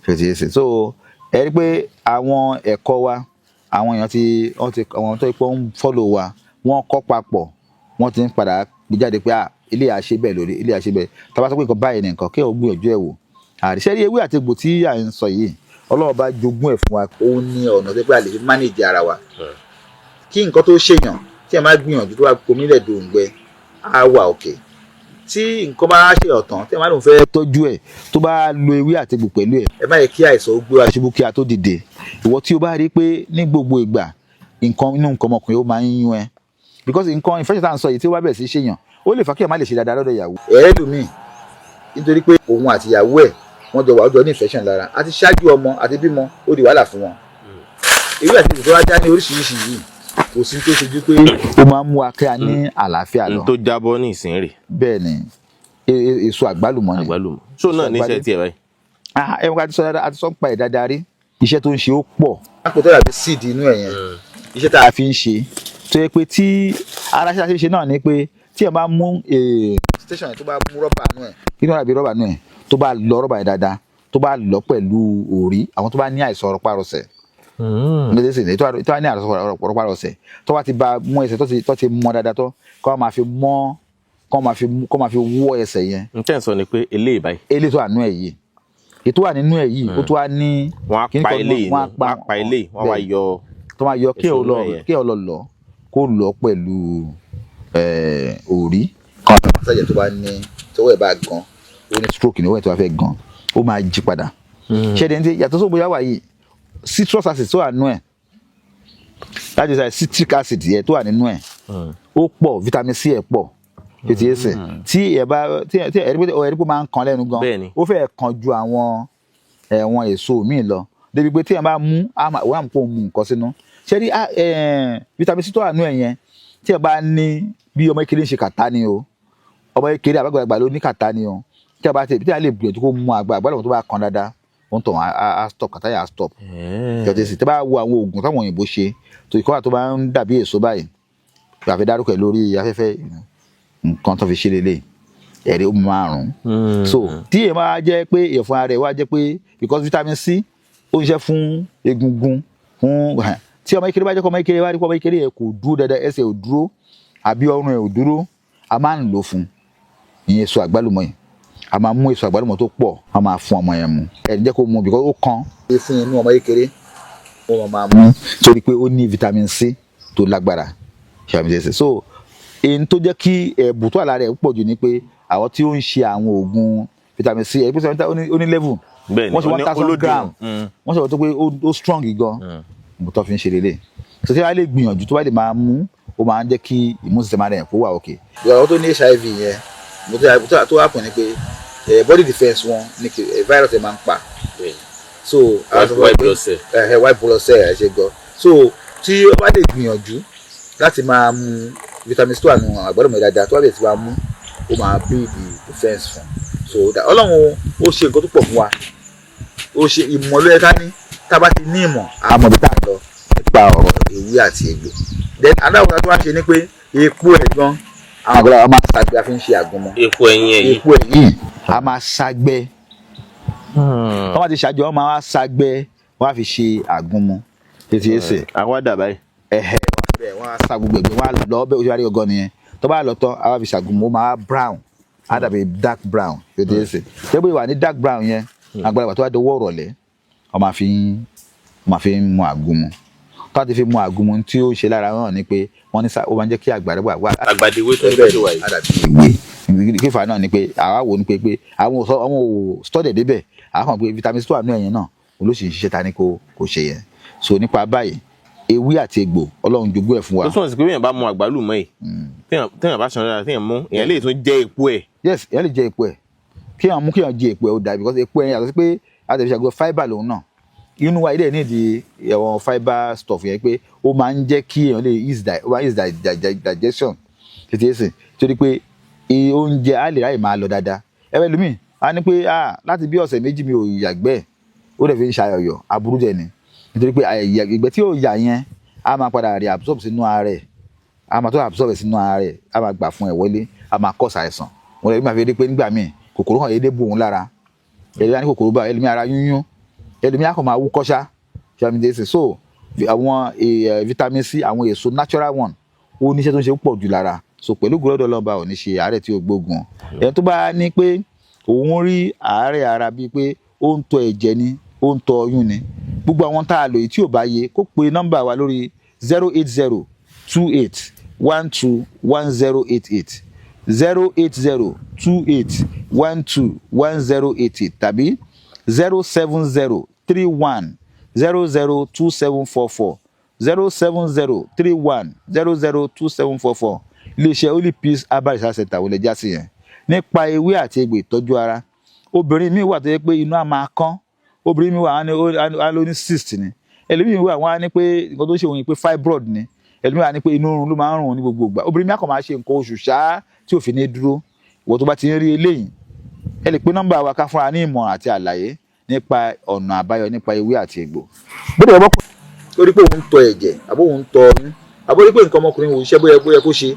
ṣèṣe so ẹ rí pé àwọn ẹ̀kọ́ wa àwọn èèyàn àwọn tó ń fọ́lò wa wọ́n kọ́ papọ̀ wọ́n ti ń padà gbé jáde pé ilé àṣẹ bẹ́ẹ̀ lórí ilé àṣẹ bẹ́ẹ̀ tàbá sọ pé nǹkan báyìí ní nǹkan kí ẹ̀ gbìyànjú ẹ̀ wò àríṣẹ́ rí ewé àti egbò tí à ń sọ yìí Ọlọ́run bá jogún ẹ̀ fún wa ó ní ọ̀nà tó pé a lè fi manage ara wa kí nǹkan tó ṣèyàn tí ẹ máa gbìyànjú tó bá komílẹ̀ dòǹgbẹ á wà òkè tí nǹkan bá ṣe ọ̀tàn tí ẹ máa lòun fẹ́ tọ́jú ẹ̀ tó bá lo ewé àti egbò pẹ̀lú ẹ̀ ẹ má yẹ kí àìsàn ó gbé wa ṣubú kí a tó dìde ìwọ tí o bá rí pé ní gbogbo ìgbà nǹkan inú nǹkan ọmọkùnrin ó máa ń yún ẹ because nǹkan infection tá à ń sọ yìí tí ó bá bẹ̀rẹ̀ sí ṣèyàn ó lè fà kí ẹ má lè ṣe dáadáa lọ́dọ̀ ìyàwó. ẹlòmíì nítorí pé òun àti ìyàwó ẹ̀ wọ́n jọ wà ó jọ ní infection lára àti ṣáájú ọmọ àti bímọ ó di wàhálà fún wọn. ewé àti ìtọ́jú ajá ní oríṣiríṣi yìí kò sí tó ṣojú pé ó máa ń mú akẹ́yà ní àlàáfíà lọ. tó jábọ́ ní ìsín rè. bẹ́ẹ̀ ni èso àgbálùmọ̀ ni. àgbálùmọ̀ ṣó náà ní iṣẹ́ tiẹ̀ báyìí. ẹ wọ́n ti sọ ń pa ẹ̀dá darí iṣẹ́ tó ń ṣe ó pọ̀. àpò tó dàbí seed inú ẹ̀ yẹn iṣẹ́ tá a fi ń ṣe tó yẹ pé tí ara ṣe náà ni pé tí ẹ bá mú station yẹn tó bá mú rọ́bà nù ẹ̀ inú àbí rọ́bà nù ẹ̀ tó bá lọ rọ́bà yẹn dáadáa tó bá lọ pẹ̀lú òrí àwọn tó bá ní àìsàn rọpárọsẹ̀ tó bá ní àìsàn rọpárọsẹ̀ tó bá ti bá mú ẹsẹ̀ tó ti mọ dáadáa tó kọ́ máa fi wọ́ ẹsẹ̀ yẹn. n tẹ́ ń sọ ni pé eléyìí báyìí. eléyìí tó wà nínú ẹ̀ yìí ètò wà nínú ẹ̀ yìí ó tó wá ní. wọ́n á pa eléyìí wọ́n á pa eléyìí wọ́n wá yọ. tó máa yọ kí ẹ lọ kó lọ pẹ̀lú òrí kan tó sẹ́yìn tó bá ní tọwọ́ ẹ̀ bá gan ó ní stroke ní ọwọ́ ẹ̀ tó bá fẹ́ gan ó máa jí padà. ṣẹ́ni tí yàtọ̀ sóbò yà wà yìí citrus acid tó wà nínú ẹ̀ that is citric acid yẹ tó wà nínú ẹ̀ ó pọ̀ vitamin C ẹ̀ pọ̀ ètò ẹsẹ̀ tí ẹ rí pé máa ń kan lẹ́nu gan ó fẹ́ kan ju àwọn èso míì lọ débi pé tí ẹ bá mú àwọn àmupọ̀ mu nǹkan sínú ṣé rí vitamin C tó wà nínú ẹ̀ yẹn tí ẹ bá ní bí ọmọ kékeré ń ṣe kàtá ni o ọmọ kékeré àgbàlagbà ló ní kàtá ni o tí a lè gbìyànjú kó mú àgbàlagbà tó bá kan dáadáa wọ́n tọ̀ á stop kàtá yà á stop ìjọba tí bá wo àwọn oògùn táwọn òyìnbó ṣe tó ìkọ́wà tó bá ń dàbí èso báyìí àfi dárúkọ ẹ̀ lórí afẹ́fẹ́ nǹkan tó fi ṣe lélẹ̀ ẹ̀rí ó márùn-ún so tí èèyàn máa jẹ́ pé ìyẹ̀fun ara ẹ̀ wá jẹ́ pé because vitamin C ó ń ṣiṣẹ́ fún egungun fún tí ọmọ kékeré bá jẹ́ kó ọmọ kékeré wá rí kó ọmọ kékeré yẹn kò dúró dáadáa ẹsẹ̀ ò dúró àbí ọrùn ẹ̀ ò dúró a máa ń lò fún ìyẹn èso àgbálùmọ̀ yìí a máa mú èso àgbálùmọ̀ tó pọ̀ a máa fún ọmọ yẹn mu ẹ̀ jẹ́ kó mu because ó kan fún inú ọmọ kékeré ó máa mú torí pé ó ní vitamin C tó lágbára ṣàmìlẹ́sẹ̀ so èyí tó jẹ́ kí ẹ̀bùn tó àlá rẹ̀ pọ̀ jù ni pé àwọn tí ó ń ṣe àwọn oògùn vitamin C ẹ̀ pé ó ní level wọ́n ṣe 1000 gram wọ́n ṣe wọ́n tó pé ó strong gan mo tó fi ń ṣe lélẹ̀ tó tí wọ́n á lè gbìyànjú tó bá lè máa mú ó máa ń jẹ́ kí immune system rẹ̀ kó wà òkè. àwọn tó ní HIV yẹn mo tó wà pọ̀ ni pé body defence wọn ni virus ẹ̀ máa ń pa so white blood cell white blood cell ẹ ṣe gan so tí ó bá lè gbìyànjú láti máa mu vitamins tó wà nù àgbàdo mọ̀ dáadáa tó bá lè ti máa mú ó máa build the defense fún so ọlọ́run ó ṣe nǹkan tó pọ̀ fún wa ó ṣe ìmọ̀ ló yẹ ká ní tá a bá ti ní ìmọ̀ àmọ́ bí tá a lọ nípa ọ̀rọ̀ ewé àti egbò then adáwọ̀ tó wá ṣe ni pé epo ẹ̀ gan àwọn àgbàlagbà máa ń ṣàgbé a fi ń ṣe àgúnmọ́ epo ẹ̀yìn a máa ṣàgbé wọ́n bá ti ṣàjọ wọ́n máa wá ṣàgbé wọ́n á fi ṣe àgúnmọ́ tètè ẹsẹ̀ àwàdà báyìí wọ́n á sa gbogbo ẹ̀gbẹ́ wọ́n á lọ bẹ́ẹ̀ oṣù àríyọ̀ gan nìyẹn tó bá lọ tán a wá fi ṣàgúnmọ́ ó máa brown á dàbí dark brown tètè ẹsẹ̀ tẹ́gbẹ́ ìwà ní dark brown yẹn àgbàlagbà tó wá dọwọ́ ọ̀rọ̀lẹ́ wọ́n máa fi ń mu àgúnmọ́ tó ti fi mu àgúnmọ́ tí ó ṣe lára wọn ni pé wọ́n ní ó máa ń jẹ́ kí àgbàlagbà wà. àgbàdìwé tó ń bẹ̀rẹ̀ wáyé. ìwé kífà náà ni pé àwa wò ni pé àwọn ò stọ́dẹ̀ débẹ̀ àwọn kan pé vitamin C tó wà nínú ẹ̀yìn náà olóṣèlú ṣiṣẹ́ ta ni kò ṣe yẹn so nípa báyìí ewé àti egbò ọlọ́run jogún ẹ̀ fún wa. tó túmọ̀ sí pé èèyàn bá mu àgbálùmọ̀ yìí téèyàn bá ṣan dára téèyàn mú èèyàn lè tún jẹ epo ẹ̀. yes èèyàn lè jẹ epo ẹ̀ kéèyàn mú kéèyàn jẹ epo ẹ̀ ó dáa because epo ẹ̀ yàtọ̀ sí pé àtẹ̀fẹ́ fibre lòun náà inú wa ilé nídìí ẹ̀wọ̀n fibre stuff yẹn pé ó máa ń jẹ́ kí èèyàn lè ease digestion tètè sìn torí pé oúnjẹ á lè ráyè máa lọ dáadáa ẹ̀rẹ́ lómi a ní pé láti bí ọ̀sẹ̀ méjì mi ò yàgbẹ́ ó dẹ̀ fi ń ṣayọ̀yọ̀ aburú jẹ ni nítorí pé ìgbẹ́ tí ó yà yẹn a máa padà reabsorb sínú ara rẹ̀ a máa tó absorb sínú ara rẹ̀ a máa gbà fún ẹ̀ wọlé a máa cause àìsàn wọn lè máa fi rí pé nígbà míì kòkòrò hàn yédè bò òun lára ẹlẹ́mìí ní kòkòrò bá ẹlẹ́mìí ara yúnyún ẹlẹ́mìí á kàn máa wú kọ́ṣá ṣàmìdẹ́sẹ̀ so àwọn vitamin C àwọn èso natural one ó níṣẹ́ tó ń ṣe púpọ̀ jù lára so pẹ̀lú gbọ́dọ̀ lọ́ba ò ní ṣe àárẹ̀ tí ó gbógun ẹni tó bá ní pé òun rí àárẹ̀ ara bíi pé ó ń tọ ẹ̀jẹ̀ ni ó ń tọ ọyún ni gbogbo àwọn tá a lò yìí tí ò bá yé kó pe nọ́mbà wa lórí 08028121088 08028121088 tàbí 07031002744 07031002744 iléeṣẹ́ Holy Peace Herbal Research Center wọlé já sí yẹn nípa ewé àti egbò ìtọ́jú ara obìnrin mi wà tó yẹ pé inú á máa kán obìnrin mi wà á ló ní cyst ni ẹlòmíì wà wọ́n á ní pé nǹkan tó ṣe òun yìí pé fibroid ni ẹlòmíì wà ní pé inú oorun ló máa ń rùn ní gbogbo ìgbà obìnrin mi á kàn máa ṣe nǹkan oṣù ṣáá tí ò fi ní dúró ìwọ tó bá ti ń rí eléyìí ẹ lè pe nọ́mbà wa ká fúnra ní ìmọ̀ràn àti àlàyé nípa ọ̀nà àbáyọ nípa ewé àti egbò. bóde ọmọ kò lórí pé òun tọ ẹ̀jẹ̀ àbó òun tọ ọyún àbó lórí pé nǹkan ọmọkùnrin òun ṣiṣẹ́ bóyá kó ṣe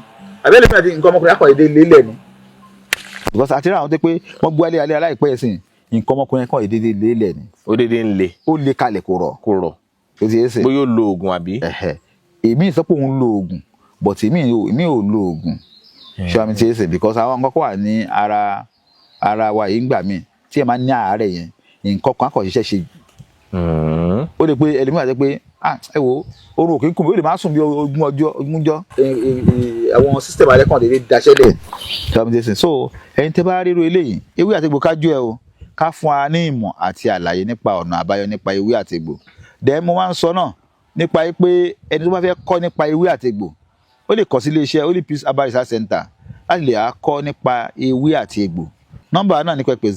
àbẹ́lẹ́ mi àti nǹkan ọmọkùnrin akọ̀yẹ́dẹ́ lélẹ̀ ni. because àti ráwọn tó pé wọ́n gbọ́ alẹ́ aláìpẹ́ ẹ̀sìn nǹkan ọmọkùnrin kan èdèdè lélẹ̀ ni. ó dédé ń le. ó le kalẹ̀ kò rọ̀. ó ti ẹsẹ̀. bóyá ó lo oògùn àbí. èmi sọ pé òun lo oògùn but èmi ò lo oògùn. ṣé wàá mi ti ẹsẹ̀ because àwọn nǹkan kan wà ní ara wa yìí ń gbà mí tí ẹ máa ń ní àárẹ̀ yẹn nǹkan kan akọ̀ ṣiṣẹ́ ṣe. ó lè pe ẹlẹ́mìíràn àti pé ẹ wo oorun òkè ń kùn mí ó lè má sùn bí ogúnjọ́. àwọn system alẹ́ kan lè daṣẹ́ lẹ̀. ṣé wàá mi ti ẹsẹ̀ so ẹ̀yin tẹ́ bá ríro eléyìí ewé àti egbò kájú ẹ o ká fún wa ní ìmọ̀ àti àlàyé nípa ọ̀nà àbáyọ nípa ewé àti egbò then mo máa ń sọ náà nípa pé ẹni tó bá fẹ́ kọ́ nípa ewé àti egbò ó lè kọ́ sí iléeṣẹ́ Holy Peace Herbal Research Center láti lè kọ́ nípa ewé àti egbò nọ́mbà náà ní pẹ̀pẹ̀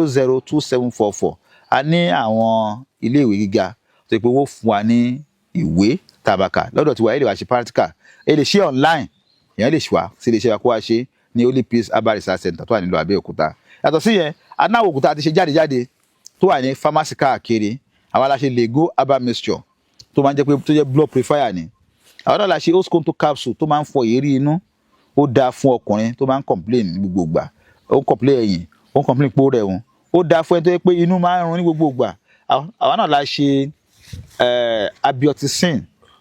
07031002744 a ní àwọn ilé ìwé gíga tó yẹ pé wọ́n fún wa ní ìwé tàbàkà lọ́dọ̀ tí wà ẹ lè wá ṣe practical ẹ lè ṣe online èèyàn lè ṣe wá sí iléeṣẹ́ wa kó wá ṣe ní Holy Peace Herbal Research Center tó wà nílùú Abẹ́òkúta yàtọ̀ sí yẹn anáwó òkúta ti ṣe jáde tó wà ní pharmacy káàkiri àwọn aláṣẹ Lego herbal mixture tó máa ń jẹ́ pé tó jẹ́ blood purifier ni àwọn náà la ṣe Osconto capsule tó máa ń fọ èérí inú ó dáa fún ọkùnrin tó máa ń complain ní gbogbo ìgbà ó ń complain ẹ̀yìn ó ń complain pó rẹ̀ wọn ó dáa fún ẹni tó yẹ pé inú máa ń run ní gbogbo ìgbà àwọn náà la ṣe abioticin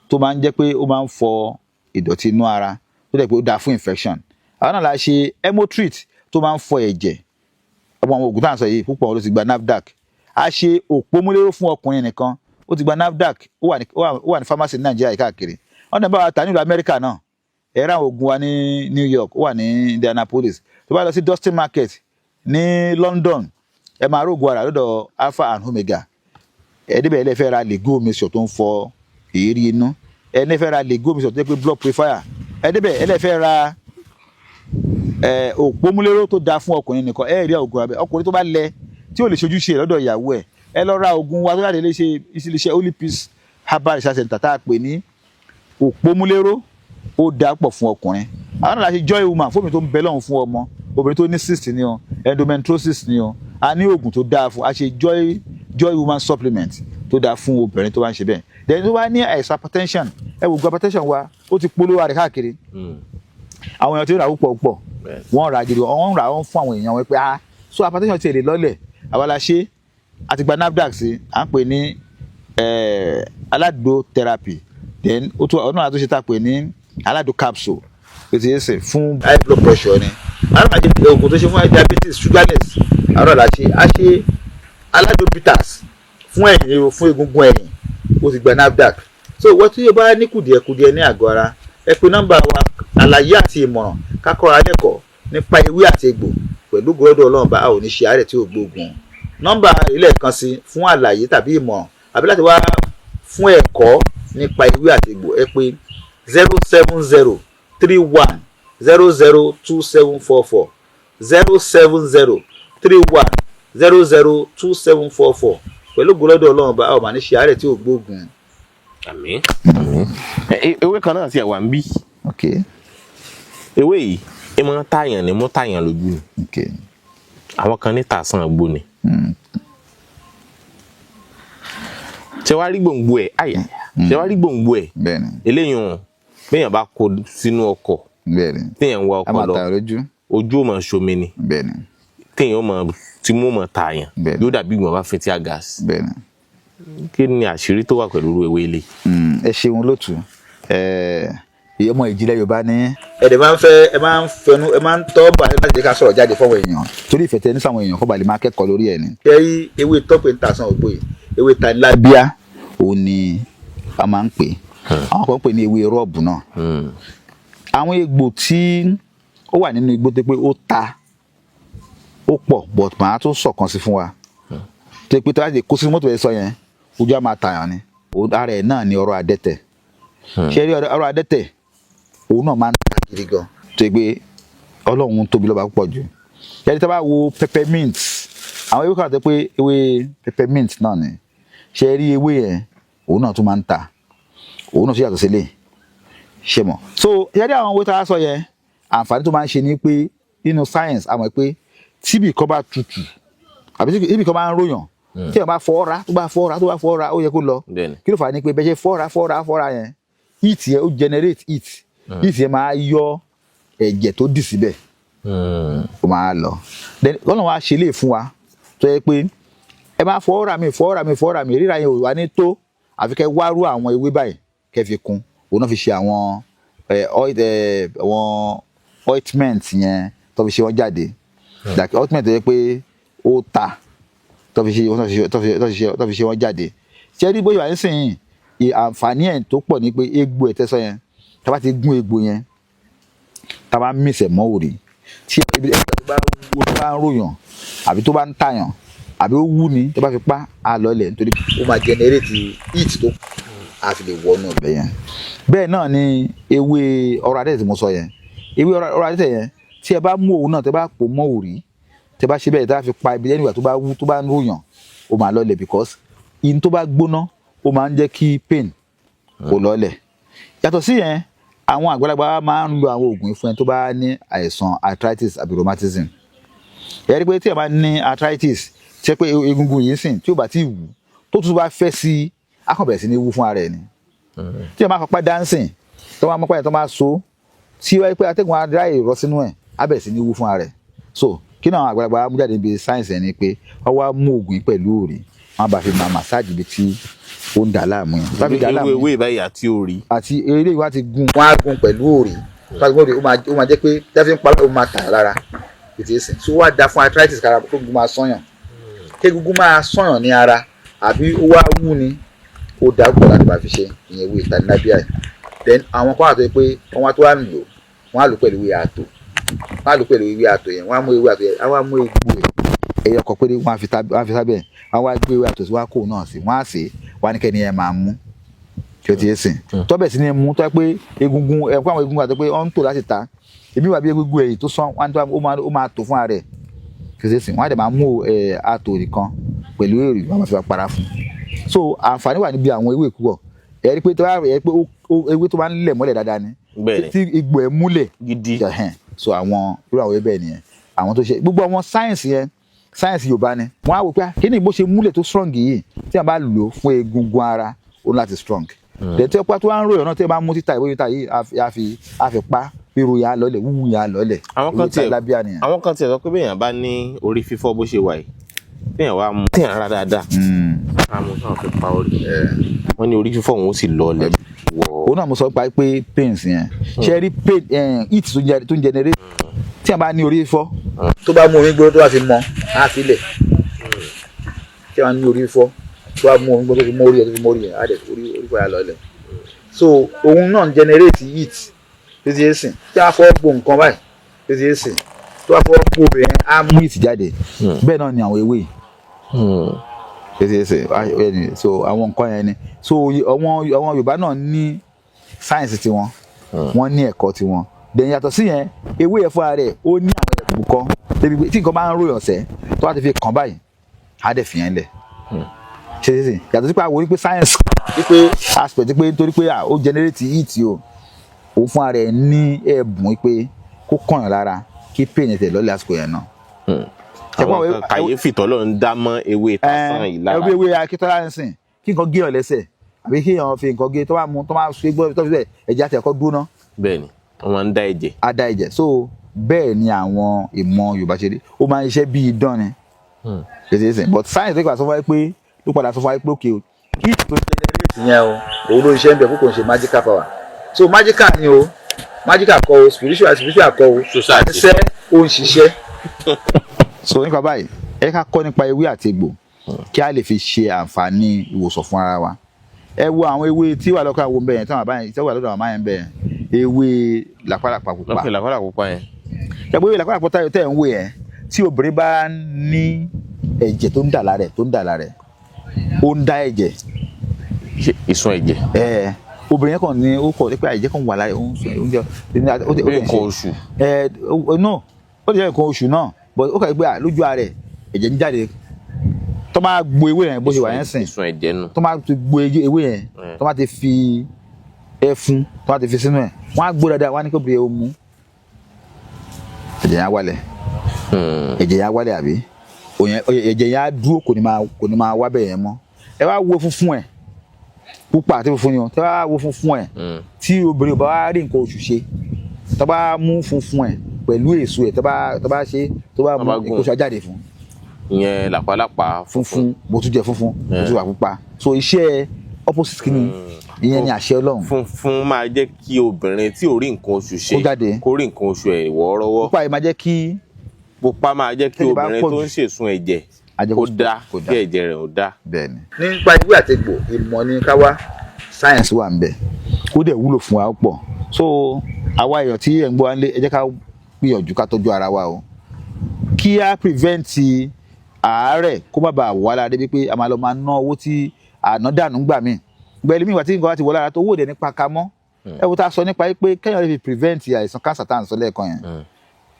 tó máa ń jẹ́ pé ó máa ń fọ ìdọ̀tí inú ara tó dẹ̀ pé ó dáa fún infection àwọn náà la ṣe hemotrit tó máa ń fọ ẹ̀jẹ̀ ọmọ àwọn ògùn tá à ń sọ yìí púpọ̀ ló ti gba NAFDAC a ṣe òpómúléró fún ọkùnrin nìkan ó ti gba NAFDAC ó wà ní pharmacy ní Nàìjíríà yìí káàkiri wọ́n dẹ̀ bá wa tà nílùú Amẹ́ríkà náà ẹ̀rọ àwọn ògùn wa ní New York ó wà ní Indianapolis tó bá lọ sí Dustin Market ní London ẹ máa rógun ara lọ́dọ̀ Alpha and Omega ẹ̀ẹ́dẹ́bẹ̀ ẹlẹ́fẹ́ ra Lego mixture tó ń fọ èérí inú ẹlẹ́fẹ́ ra Lego mixture tó jẹ́ pé blood purifier ẹ̀ẹ́dẹ́bẹ̀ ẹlẹ́fẹ́ ra òpómúléró tó dáa fún ọkùnrin nìkan ẹ rí ògùn abẹ ọkùnrin tó bá lẹ tí ò lè ṣojú ṣe lọ́dọ̀ ìyàwó ẹ̀ ẹ lọ ra oògùn wa tó jáde iléeṣẹ́ Holy Peace Herbal Research Center tá a pè ní òpómúléró ó dáa pọ̀ fún ọkùnrin àwọn náà la ṣe joy woman fóònù tó ń bẹ lọ́hùn fún ọmọ obìnrin tó ní cyst ni o endometriosis ni o a ní oògùn tó dáa fún a ṣe joy woman supplement tó dáa fún obìnrin tó bá ń ṣe bẹ́ẹ̀ then tó bá ní àìsàn hypertension ẹ wò gba hypertension wa ó ti polówó rẹ̀ káàkiri àwọn èèyàn tí ó rà púpọ̀ wọ́n rà gidi wọ́n rà wọ́n fún àwọn èèyàn wọn pé so hypertension ti lè lọ́lẹ̀ àwa la ṣe àti gba NAFDAC sí à ń pè ní aládùn therapy then ọdún àtúnṣe tá a pè ní aládùn capsule ètò yẹn sè fún high blood pressure ni àwọn àjẹ oògùn tó ṣe fún diabetes sugarless àárọ̀ la ṣe a ṣe aládùn bitters fún ẹ̀yìn fún egungun ẹ̀yìn ó ti gba NAFDAC so wọ́n tí yóò bá ní kùdìẹ̀kùdìẹ̀ ní àgọ́ ara ẹ pè nọ́mbà wa àlàyé àti ìmọ̀ràn kákọ́ra lẹ́kọ̀ọ́ nípa ewé àti egbò pẹ̀lú gbọ́dọ̀ Ọlọ́run bá a ò ní ṣe àárẹ̀ tí ò gbóògùn nọ́mbà ilé kan sí fún àlàyé tàbí ìmọ̀ràn àbí láti wá fún ẹ̀kọ́ nípa ewé àti egbò ẹ pè 07031002744 07031002744 pẹ̀lú gbọ́dọ̀ Ọlọ́run bá a ò máa ní ṣe àárẹ̀ tí ò gbóògùn. Àmín. Ewé kan náà ti wà ń bí. Ewé yìí ẹ máa tààyàn ní mú tààyàn lójú ni. Àwọn kan ní tàsán àgbo ni. Ṣé wàá rí gbòǹgbò ẹ̀ àyà ṣé wàá rí gbòǹgbò ẹ̀ eléyìí hàn béèyàn bá kó sínú ọkọ̀ téèyàn ń wa ọkọ̀ lọ ojú ò mọ̀ ṣomi ni téèyàn mọ̀ tí mo mọ̀ tààyàn yóò dàbí ìgbọ̀n bá fi tí a gas. Kí ni àṣírí tó wà pẹ̀lú ewé ilé? Ẹ ṣeun lótú ọmọ ìjìnlẹ̀ Yorùbá ní. Ẹ̀dẹ̀ máa ń fẹ́ ẹ máa ń fẹnu ẹ máa ń tọ́ bà láti jẹ́ ká sọ̀rọ̀ jáde fọ́wọ́ èèyàn torí ìfẹ́ tẹ ní sáwọn èèyàn kó ba lè máa kẹ́kọ̀ọ́ lórí ẹ̀ ni. Ṣé rí ewé tọ́pẹ̀ ń tàsán ògbó yìí ewé Tanilábíà òun ni a máa ń pè àwọn kan ń pè ní ewé rọ́ọ̀bù náà. Àwọn egbò tí ó wà nínú igbó tó pé ó ta ó pọ̀ but màá tó sọ̀kan sí fún wa tó pé tó bá lè kó sí mọ́tò ẹ̀ sọ yẹn ojú á máa tàyàn ni ara ẹ̀ náà ni ọ̀rọ̀ adẹ́tẹ̀ ṣe rí ọ̀rọ̀ adẹ́tẹ̀ òun náà máa ń ta gidi gan tó pé Ọlọ́run tóbi lọ́ba púpọ̀ jù yẹ́nì tí a bá wo peppermint àwọn ewé kan tó pé ewé peppermint náà ni ṣe rí ewé yẹn òun náà tún máa ń ta òun náà tún yàtọ̀ sílẹ̀ ṣe mọ̀ so yẹ́nì àwọn owó tá a sọ yẹn àǹfààní tó máa ń ṣe ni pé nínú science a mọ̀ pé tíbì kan bá tutù àbí tíbì kan máa ń ròyàn tí ẹ bá fọ́ra tó bá fọ́ra ó yẹ kó lọ kí ló fà á ní pé bẹ́ẹ̀ ṣe fọ́ra yẹn heat yẹn ó generate heat yẹn máa yọ ẹ̀jẹ̀ tó dì síbẹ̀ ó máa lọ lọ́nà wa ṣe lè fún wa tó yẹ pé ẹ máa fọ́ra mi ríra yẹn ò wá ní tó àfi kẹ́ wárú àwọn ewé báyìí kẹ́ fi kún òun náà fi ṣe àwọn ointment yẹn tó fi ṣe wọ́n jáde ointment tó yẹ pé ó ta tó fi ṣe wọ́n jáde ṣé rí bóyá nísìnyí àǹfààní ẹ̀ tó pọ̀ ní pé egbò ẹ̀ tẹ́sán yẹn tá bá ti gún egbò yẹn tá bá mísẹ̀ mọ́ òrì tí ibi ẹ̀ tó bá ń ròyàn àbí tó bá ń tàyàn àbí ó wú ni tó bá fi pa á lọlẹ̀ nítorí ó máa generate heat tó a fi lè wọnú ọbẹ̀ yẹn. Bẹ́ẹ̀ náà ni ewé ọ̀rọ̀ adẹ́tẹ̀ tí mo sọ yẹn ewé ọ̀rọ̀ adẹ́tẹ̀ yẹn tí ẹ bá mú òun náà tẹ bá pò mọ́ òrì tẹ bá ṣe bẹ́ẹ̀ tá a fi pa ibi ẹniwà tó bá wú tó bá ń ròyàn ó máa lọlẹ̀ because in tó bá gbóná ó máa ń jẹ́ kí pain kó lọlẹ̀. Yàtọ̀ sí yẹn àwọn àgbàlagbà máa ń lo àwọn oògùn fún ẹni tó bá ní àìsàn arthritis àbí rheumatism. Ẹ rí pé tí ẹ bá ní arthritis ṣe pé egungun yìí sìn tí ó bá ti wù tó tún bá fẹ́ sí akọ̀bẹ̀rẹ̀ sí ní wú fún ara ẹ̀ ni. Tí ẹ máa fapá dancing tó máa mọ́pá yẹn tó máa so tí wáyé pé atẹ́gùn adá ìrọ sínú ẹ̀ á bẹ̀rẹ̀ sí ní wú fún ara ẹ̀. So kí náà àwọn àgbàlagbà mú jáde níbi sáyẹ̀nsì ẹ̀ ni pé wọ́n wá mú oògùn pẹ̀lú òrì wọ́n bá fi máa massage ibi tí ó ń dà láàmú yẹn. Ewé ìbáyìí àti òrì. Àti eré ìwà ti gun. Wọ́n á gun pẹ̀lú òrì ó máa jẹ́ pé tẹ́fí ń parọ́ ó máa tà lára ètò ìsìn tí ó wá da fún arthritis kára kó gun máa sọ́yàn kí egungun máa sọ́yàn ní ara àbí ó wá wú ni ó dá pọ̀ láti bá fi ṣe ìyẹn ewé Tanilábíà yìí. Then àwọn kan àtọ́ pé wọ́n wá tó wá lò wọ́n á lò pẹ̀lú ewé àtò yẹn wọ́n á mú ewé àtò yẹn wọ́n á mú egbò ẹ̀ ẹ̀yẹ ọkọ̀ péré wọ́n á fi sábẹ̀ wọ́n á gbé ewé àtò sí wọ́n á kó náà sí wọ́n á sè é wọ́n á ní kẹ́ni ẹ̀ máa mú tí ó ti yé sìn tọ́bẹ̀ sí ni mú tọ́ pé egungun ẹ̀kọ́ àwọn egungun àti pé wọ́n ń tò láti ta èmi wà bí egungun ẹ̀yìn tó sán ó máa tò fún ara rẹ̀ tí kìí sìn wọ́n á dẹ̀ máa mú àtò nìkan pẹ̀lú èrè wọ́n máa fi para fún so àǹfààní wà níbi àwọn ewé púpọ̀ ẹ rí pé tó bá rí pé ewé tó bá ń lẹ̀ mọ́lẹ̀ dáadáa ni tí igbó ẹ̀ múlẹ̀ gidi so àwọn irú àwọn ewé bẹ́ẹ̀ nìyẹn àwọn tó ṣe gbogbo àwọn sáyẹ̀nsì yẹn sáyẹ̀nsì Yorùbá ni wọ́n á wò pé kí ni bó ṣe múlẹ̀ tó strong yìí tí wọ́n bá lò fún egungun ara ó láti strong dẹ̀tí ọ̀pá tó wá ń ròyìn náà tí wọ́n bá mú títà ìwé yìí á fi pa ríru yà á lọ́lẹ̀ wúwú yà á lọ́lẹ̀ àwọn kan tiẹ̀ sọ pé béèyàn bá ní orí fífọ́ bó ṣe wà yìí béèyàn wá mú téèyàn rà dáadáa àmọ́ náà fi pa orí wọ́n ní orí fífọ́ òun ó sì lọ́lẹ̀ òun náà mo sọ pé pains yẹn ṣe rí pain heat tó ń generate tí a bá ní orí fífọ́ tó bá mú omi gbóná tó bá fi mọ á fi lẹ̀ tí a bá ní orí fífọ́ tó bá mú omi gbóná tó fi mọ orí ẹ̀ tó fi mọ orí ẹ̀ á dẹ̀ orí fọ́ yà lọ́lẹ̀ so òun náà ń generate heat tó ti yé sìn tí a fọ́ bo nǹkan báyìí tó ti yé sìn tó bá fọ́ bo obìnrin á mú heat jáde bẹ́ẹ̀ náà ni àwọn ewé tó ti yé sìn so àwọn nǹkan yẹn ni so àwọn Yorùbá náà ní sáyẹ̀nsì tiwọn wọ́n ní ẹ̀kọ́ tiwọn dẹ̀yìn yàtọ̀ sí yẹn ewé yẹn fúnra rẹ̀ ó ní àwọn ẹ̀kú kan débi pé tí nǹkan bá ń ròyìn ọ̀sẹ̀ tó bá ti fi kàn báyìí á dẹ̀ fi yẹn lẹ̀ ṣe é sìn yàtọ̀ sí pé àwọn onípe sáyẹ̀nsì wípé aspect pé nítorí pé ó generate heat o òun fúnra rẹ̀ ní ẹ̀bùn pé kó kànyàn lára kí pain ẹ̀ tẹ̀ lọ́lẹ̀ àsìkò yẹn náà. àwọn kàyéfì tọ́lọ́ ń dá mọ́ ewé tásán yìí lára ewé akíntọ́lá ń sìn kí nǹkan gé ọ lẹ́sẹ̀ àbí kí èèyàn fi nǹkan gé tó bá mú tó máa ṣe gbọ́ tó fi bẹ́ẹ̀ ẹ̀jẹ̀ àti ẹ̀kọ́ dúró ná. bẹ́ẹ̀ni wọ́n máa ń dá ẹ̀jẹ̀. á dá ẹ̀jẹ̀ so bẹ́ẹ̀ ni àwọn ìmọ̀ Yorùbá ṣe rí ó máa ń ṣiṣẹ́ bí idán ni. but science tó sọ fún wa pé ló padà sọ fún wa pé òkè o kí tó generate yẹn o òun ló ṣiṣẹ́ ń bẹ̀ kókò ń ṣe magical power so magical ni o magical kọ́ o spiritual kọ́ o àtisẹ́ ó ń ṣiṣẹ́. so nípa báyìí ẹ ká kọ́ nípa ewé àti egbò kí a lè fi ṣe àǹfààní ìwòsàn fún ara wa ẹ wo àwọn ewé tí wà lọ́kọ̀ àwọn bẹ́ẹ̀ táwọn àbáyẹn tí wà lọ́dọ̀ àwọn máyẹn bẹ́ẹ̀ ewé làpálàpá pupa lọ́kọ̀ làpálàpá pupa yẹn ṣàgbé ewé làpálàpá pupa tẹ̀ ń wé yẹn tí obìnrin bá ní ẹ̀jẹ̀ tó ń dà lára ẹ̀ ó ń dá ẹ̀jẹ̀ ìsun ẹ̀jẹ̀ obìnrin yẹn kàn ní ó kọ̀ pé ẹ̀jẹ̀ kan wà lára ẹ̀ ó ń sọ oúnjẹ nǹkan oṣù no ó lè jẹ́ nǹkan oṣù náà but ó kà pé lójú ara ẹ̀ ẹ̀jẹ̀ ń jáde tó máa gbo ewé yẹn bó ṣe wà yẹn sìn tó máa ti gbo ewé yẹn tó máa ti fi ẹfun tó máa ti fi sínú ẹ̀ wọ́n á gbó dáadáa wọ́n á ní kó bèrè omu ẹ̀jẹ̀ yẹn á wálẹ̀ àbí ẹ̀jẹ̀ yẹn á dúró kò ní máa wá bẹ́ẹ̀ yẹn mọ́ ẹ wá wo funfun ẹ̀ pupa àti funfun yẹn tẹ́ wá wo funfun ẹ̀ tí obìnrin bá wá rí nǹkan oṣù ṣe tó bá mú funfun ẹ̀ pẹ̀lú èso ẹ̀ tó bá ṣe tó bá mú nǹkan oṣù ajáde fún ìyẹn làpálàpá funfun bó tún jẹ funfun bó tún wà pupa so iṣẹ́ opposite kìíní ìyẹn ni àṣẹ Ọlọ́run. funfun máa jẹ́ kí obìnrin tí ò rí nǹkan oṣù ṣe kó rí nǹkan oṣù ẹ̀ wọ́ọ́rọ́wọ́. pupa yìí máa jẹ́ kí. pupa máa jẹ́ kí obìnrin tó ń ṣèsun ẹ̀jẹ̀ kó dá kí ẹ̀jẹ̀ rẹ̀ ó dá. bẹ́ẹ̀ni. nípa ewé àti egbò ìmọ̀ ni ká wá sáyẹ̀nsì wà ń bẹ̀ ó dẹ̀ wúlò fún wa pọ̀ so àwa èèyàn tí ẹ̀ ń gbọ́ wá lé ẹ jẹ́ ká gbìyànjú ká tọ́jú ara wa o kí á prevent àárẹ̀ kó má bàa wà lára débi pé a máa lọ máa ná owó tí ànádànù gbà mí gbẹ̀lú mi wà tí nǹkan bá ti wọ lára tó owó dẹ̀ nípa ka mọ́ ẹ wo tá a sọ nípa pé kéèyàn lè fi prevent àìsàn cancer tá à ń sọ lẹ́ẹ̀kan yẹn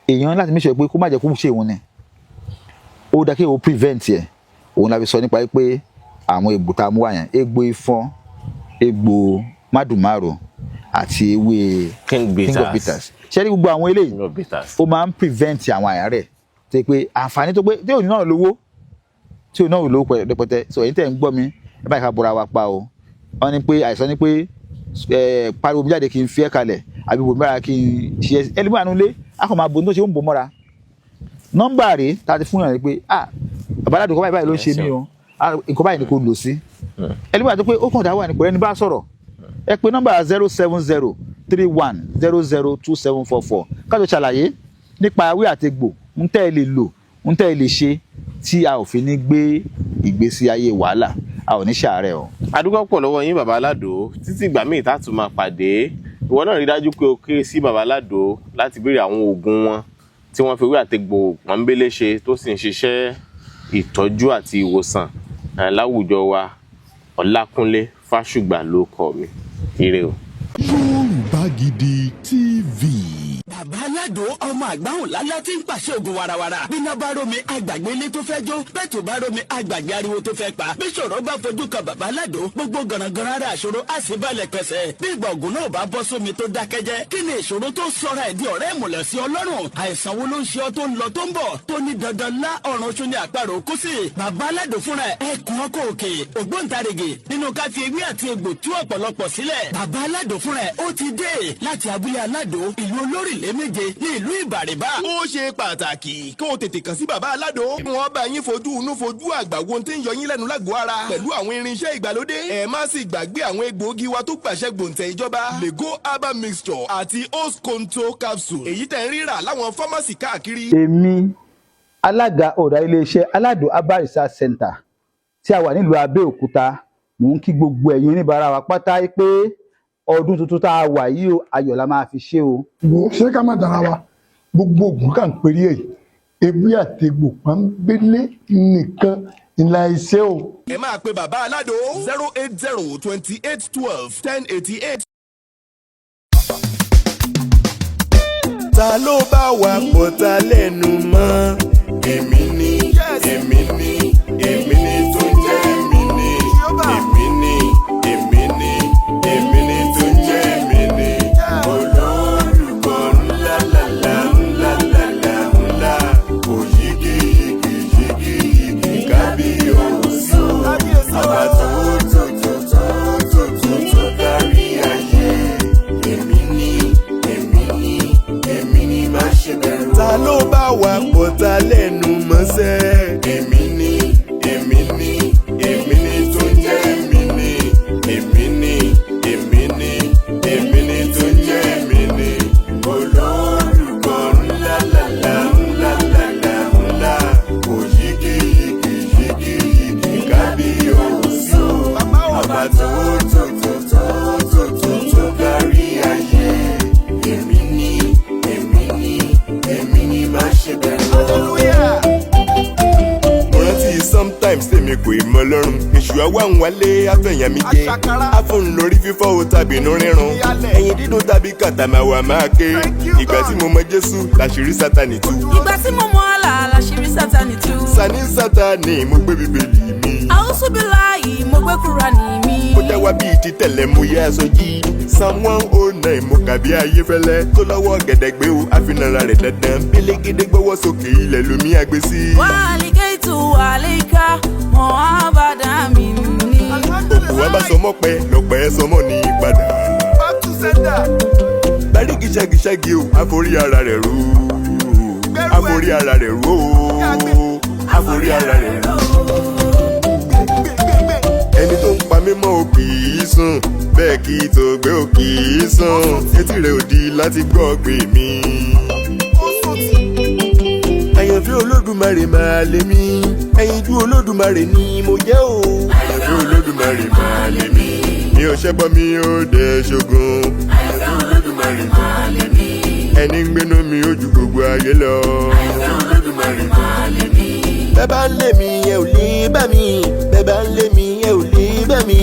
èèyàn láti make sure pé kó má jẹ́ kó ṣe òun ni ó dá kéèyàn ó prevent ẹ̀ òun la fi sọ nípa pé àwọn egbò tá a mú wá yẹn egbò ifọ̀n egbò mádùmárò àti ewé king of bitters ṣé ní gbogbo àwọn eléyìí ó máa ń prevent àwọn àárẹ̀ tó pé àǹfààní tó pé tí ò ní náà lówó rẹpẹtẹ so èyí tẹ̀ ń gbọ́ mi ẹ báyìí ká bọ́ra wa pa o wọ́n ní pé àìsàn ní pé pariwo mi jáde kí n fi ẹ́ kalẹ̀ àbí bò mọ́ra kí n ṣe ẹlẹ́mọ̀ àánú lé a kò máa bo ní tó ṣe ń bò mọ́ra nọ́mbà rèé tá a ti fún yàn ní pé babaládùn kọ́ báyìí ló ń ṣe mí o nǹkan báyìí ni kò lò sí ẹlẹ́mọ̀ àti pé ó kàn dá wà ní pẹ̀lú ẹni bá sọ̀rọ̀ ẹ pé nọ́mbà 07031002744 ká tó ṣàlàyé nípa ewé àti egbò ń tẹ́ ẹ lè lò ń tẹ́ ẹ lè ṣe tí a ò fi ní gbé ìgbésí ayé wàhálà a ò ní ṣàárẹ̀ o. adúgbò pọ̀ lọ́wọ́ yín bàbá Aládò títí ìgbà míì tá a tún máa pàdé ìwọ náà rí dájú pé o ké sí bàbá Aládò láti béèrè àwọn oògùn wọn tí wọ́n fi ewé àtegbò pọ́nbélé ṣe tó sì ń ṣiṣẹ́ ìtọ́jú àti ìwòsàn láwùjọ wa. Ọlákúnlé Fásùgbà ló kọ mi. Ire o. Yorùbá Gidi TV. bàbá aládò ọmọ àgbáhùn lálá tí ń pàṣẹ ògùn warawara bíná bá rómi àgbàgbé ilé tó fẹ́ jó bẹ́ẹ̀ tó bá rómi àgbàgbé ariwo tó fẹ́ pa bí ṣòro bá fojú kan bàbá aládò gbogbo gànàgànà ara àṣòro àṣìbalẹ̀ pẹ̀sẹ̀ bí ìgbà ògùn náà bá bọ́ sómi tó dákẹ́jẹ́ kí ni ìṣòro tó sọra ẹ̀ di ọ̀rẹ́ ìmùlẹ̀ sí ọlọ́run àìsàn wo ló ń ṣe ọ tó ń lọ tó ń bọ̀ tó ní dandan lá ọ̀run oṣù ní àparò kú sí bàbá aládò fúnra ẹ̀ kún ọkọ̀ òkè ògbóǹtarìgì nínú ká fi ewé àti egbò tú ọ̀pọ̀lọpọ̀ sílẹ̀ bàbá aládò fúnra ẹ̀ ó ti dé láti abúlé aládò ìlú olórílẹ̀ méje ní ìlú ìbàrìbà. ó ṣe pàtàkì kó o tètè kàn sí bàbá aládò kí wọ́n bá yín fojú inú fojú àgbà wo tí ń yọ yín lẹ́nu lágọ̀ọ́ ara pẹ̀lú àwọn irinṣẹ́ ìgbàlódé ẹ má sì gbàgbé àwọn egbòogi wa tó pàṣẹ gbòǹtẹ̀ ìjọba lego herbal mixture àti osconto capsule èyí tẹ̀ ń rírà láwọn fámásì káàkiri. èmi alága ọ̀dà iléeṣẹ́ aládò herbal research center tí a wà nílùú Abẹ́òkúta mò ń kí gbogbo ẹ̀yin oníbàárà wa pátá pé ọdún tuntun tá a wà yìí o ayọ̀ la máa fi ṣe o. ṣé ká má dára wa gbogbo ògùn kà ń péré ẹ̀ ewé àtegbò pọ́nbélé nìkan ìlà iṣẹ́ o. ẹ máa pe bàbá aládò 08028121088. ta ló bá wa pọ̀ ta lẹ́nu mọ́ èmi ni èmi ni èmi ni tó ń jẹ́ èmi ni èmi ni èmi ni èmi ni tó ń jẹ́ èmi ni olórúkọ ńlá lálá ńlá lálá ńlá òyìgì yìgì yìgì yìgì kábíyèsí àbá tó dárí ayé èmi ni èmi ni èmi ni má ṣe bẹ̀rù. ta ló bá wa pọ̀ ta lẹ́nu mọ́sẹ́ èmi ni èmi ni èmi ni tó ń jẹ́ èmi ni èmi ni èmi ni èmi ni tó ń jẹ́ èmi ni olórúkọ ńlá lálá ńlá lálá ńlá òyìgì yìgì yìgì yìgì kábíyèsí àbá tó kárí ayé èmi ni èmi ni èmi ni má ṣe bẹ̀rù. mo rántí sometimes tèmi kò ì mọ lọ́rùn èṣù àwa ń wálé àfẹ̀yàn mi jẹ àfọ̀n lórí fífọ́ o tàbí inú rírun ẹ̀yìn dídùn tàbí kàtàmáwá máa ké ìgbà tí mo mọ Jésù làṣírí Sátánì tú. ìgbà tí mo mọ àlà làṣírí Sátánì tú. Sani Sátánì mo gbé bíbélì mi. àwùsù bí láàyè mo gbé Kùránì mi. ó já wá bíi ti tẹ̀lẹ̀ mo yẹ aṣọ jí Psalm 109 mo kà bí ayéfẹ́lẹ́ tó lọ́wọ́ gẹ̀dẹ̀gbé o àfinara rẹ̀ dandan pélégédé gbọ́wọ́ sókè ilẹ̀ lomi àgbẹ̀ sí. wà á lè ké tu àlékà mọ́ àbàdà mi ní. òkú wa bá sọmọ pẹ lọpẹ sọmọ ní ìpadà. bárí gíṣàgíṣàgí o àforí ara rẹ̀ rú àforí ara rẹ̀ rú àforí ara rẹ̀ rú. ẹni tó ń pa mí mọ́ ò kì í sùn bẹ́ẹ̀ kì í tó gbé ò kì í sùn etí rẹ̀ ò di láti gbọ́ pé mi. àyànfẹ́ Olódùmarè máa lé mi ẹyinjú Olódùmarè ni mo jẹ́ o. àyànfẹ́ Olódùmarè máa lé mi mi ò ṣẹbọ mi ò dẹ̀ ṣogun. àyànfẹ́ Olódùmarè máa lé mi ẹni ń gbénú mi ó ju gbogbo ayé lọ. àyànfẹ́ Olódùmarè máa lé mi. bẹ́ẹ̀ bá ń lé mi ẹ ò lè bá mi bẹ́ẹ̀ bá ń lé mi ẹ ò lè bá mi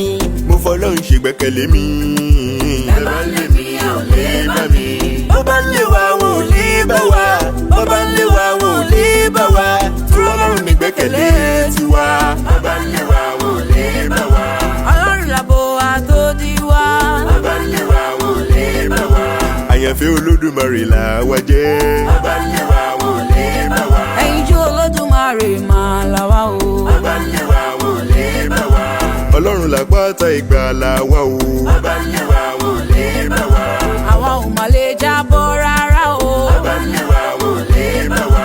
mo fọlọ́run ṣègbẹ́kẹ̀lé mi. bẹ́ẹ̀ bá ń lé mi ẹ ò lè bá mi. bó bá ń lé wa wọn ò lè bá wa bó bá ń lé wa wọn ò lè bá wa dúró lọ́rùn nígbẹ́kẹ̀lé tiwa. bó bá ń lé wa wọn ò lè bá wa. ọlọ́run làbò wa tó di wá. bó bá ń lé wa wọn ò lè bá wa. àyànfẹ́ Olódùmarè là wá jẹ́. bó bá ń lé wa wọn ò lè bá wa. ẹyinjú Olódùmarè máa là wá o. bó bá ń lé wa wọn ò lè bá wa. ọlọ́run làpáta ìgbàlà wa o. bó bá ń lé wa wọn ò lè bá wa. àwa ò mà lè jábọ́ rárá o. bó bá ń lé wa wọn ò lè bá wa.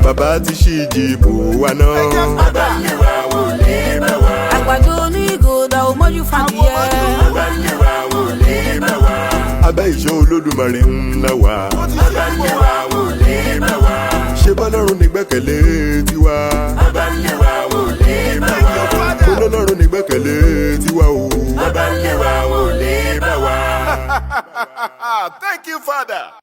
bàbá ti ṣí ìdìbò wa náà. bó bá ń lé wa wọn ò lè bá wa. àgbàdo onígòdà ò mọ́jú fàdíyẹ. bó bá ń lé wa wọn ò lè bá wa. abẹ́ ìṣọ́ Olódùmarè ńlá wa. bó bá ń lé wa wọn ò lè bá wa. ṣé bọ́lọ́run nígbẹ́kẹ̀lé tiwa. bó bá ń lé wa wọn ò lè bá wa. Ọlọ́run nígbẹ́kẹ̀lé tiwa o. bó bá ń lé wa wọn ò lè bá wa. Thank you, Father.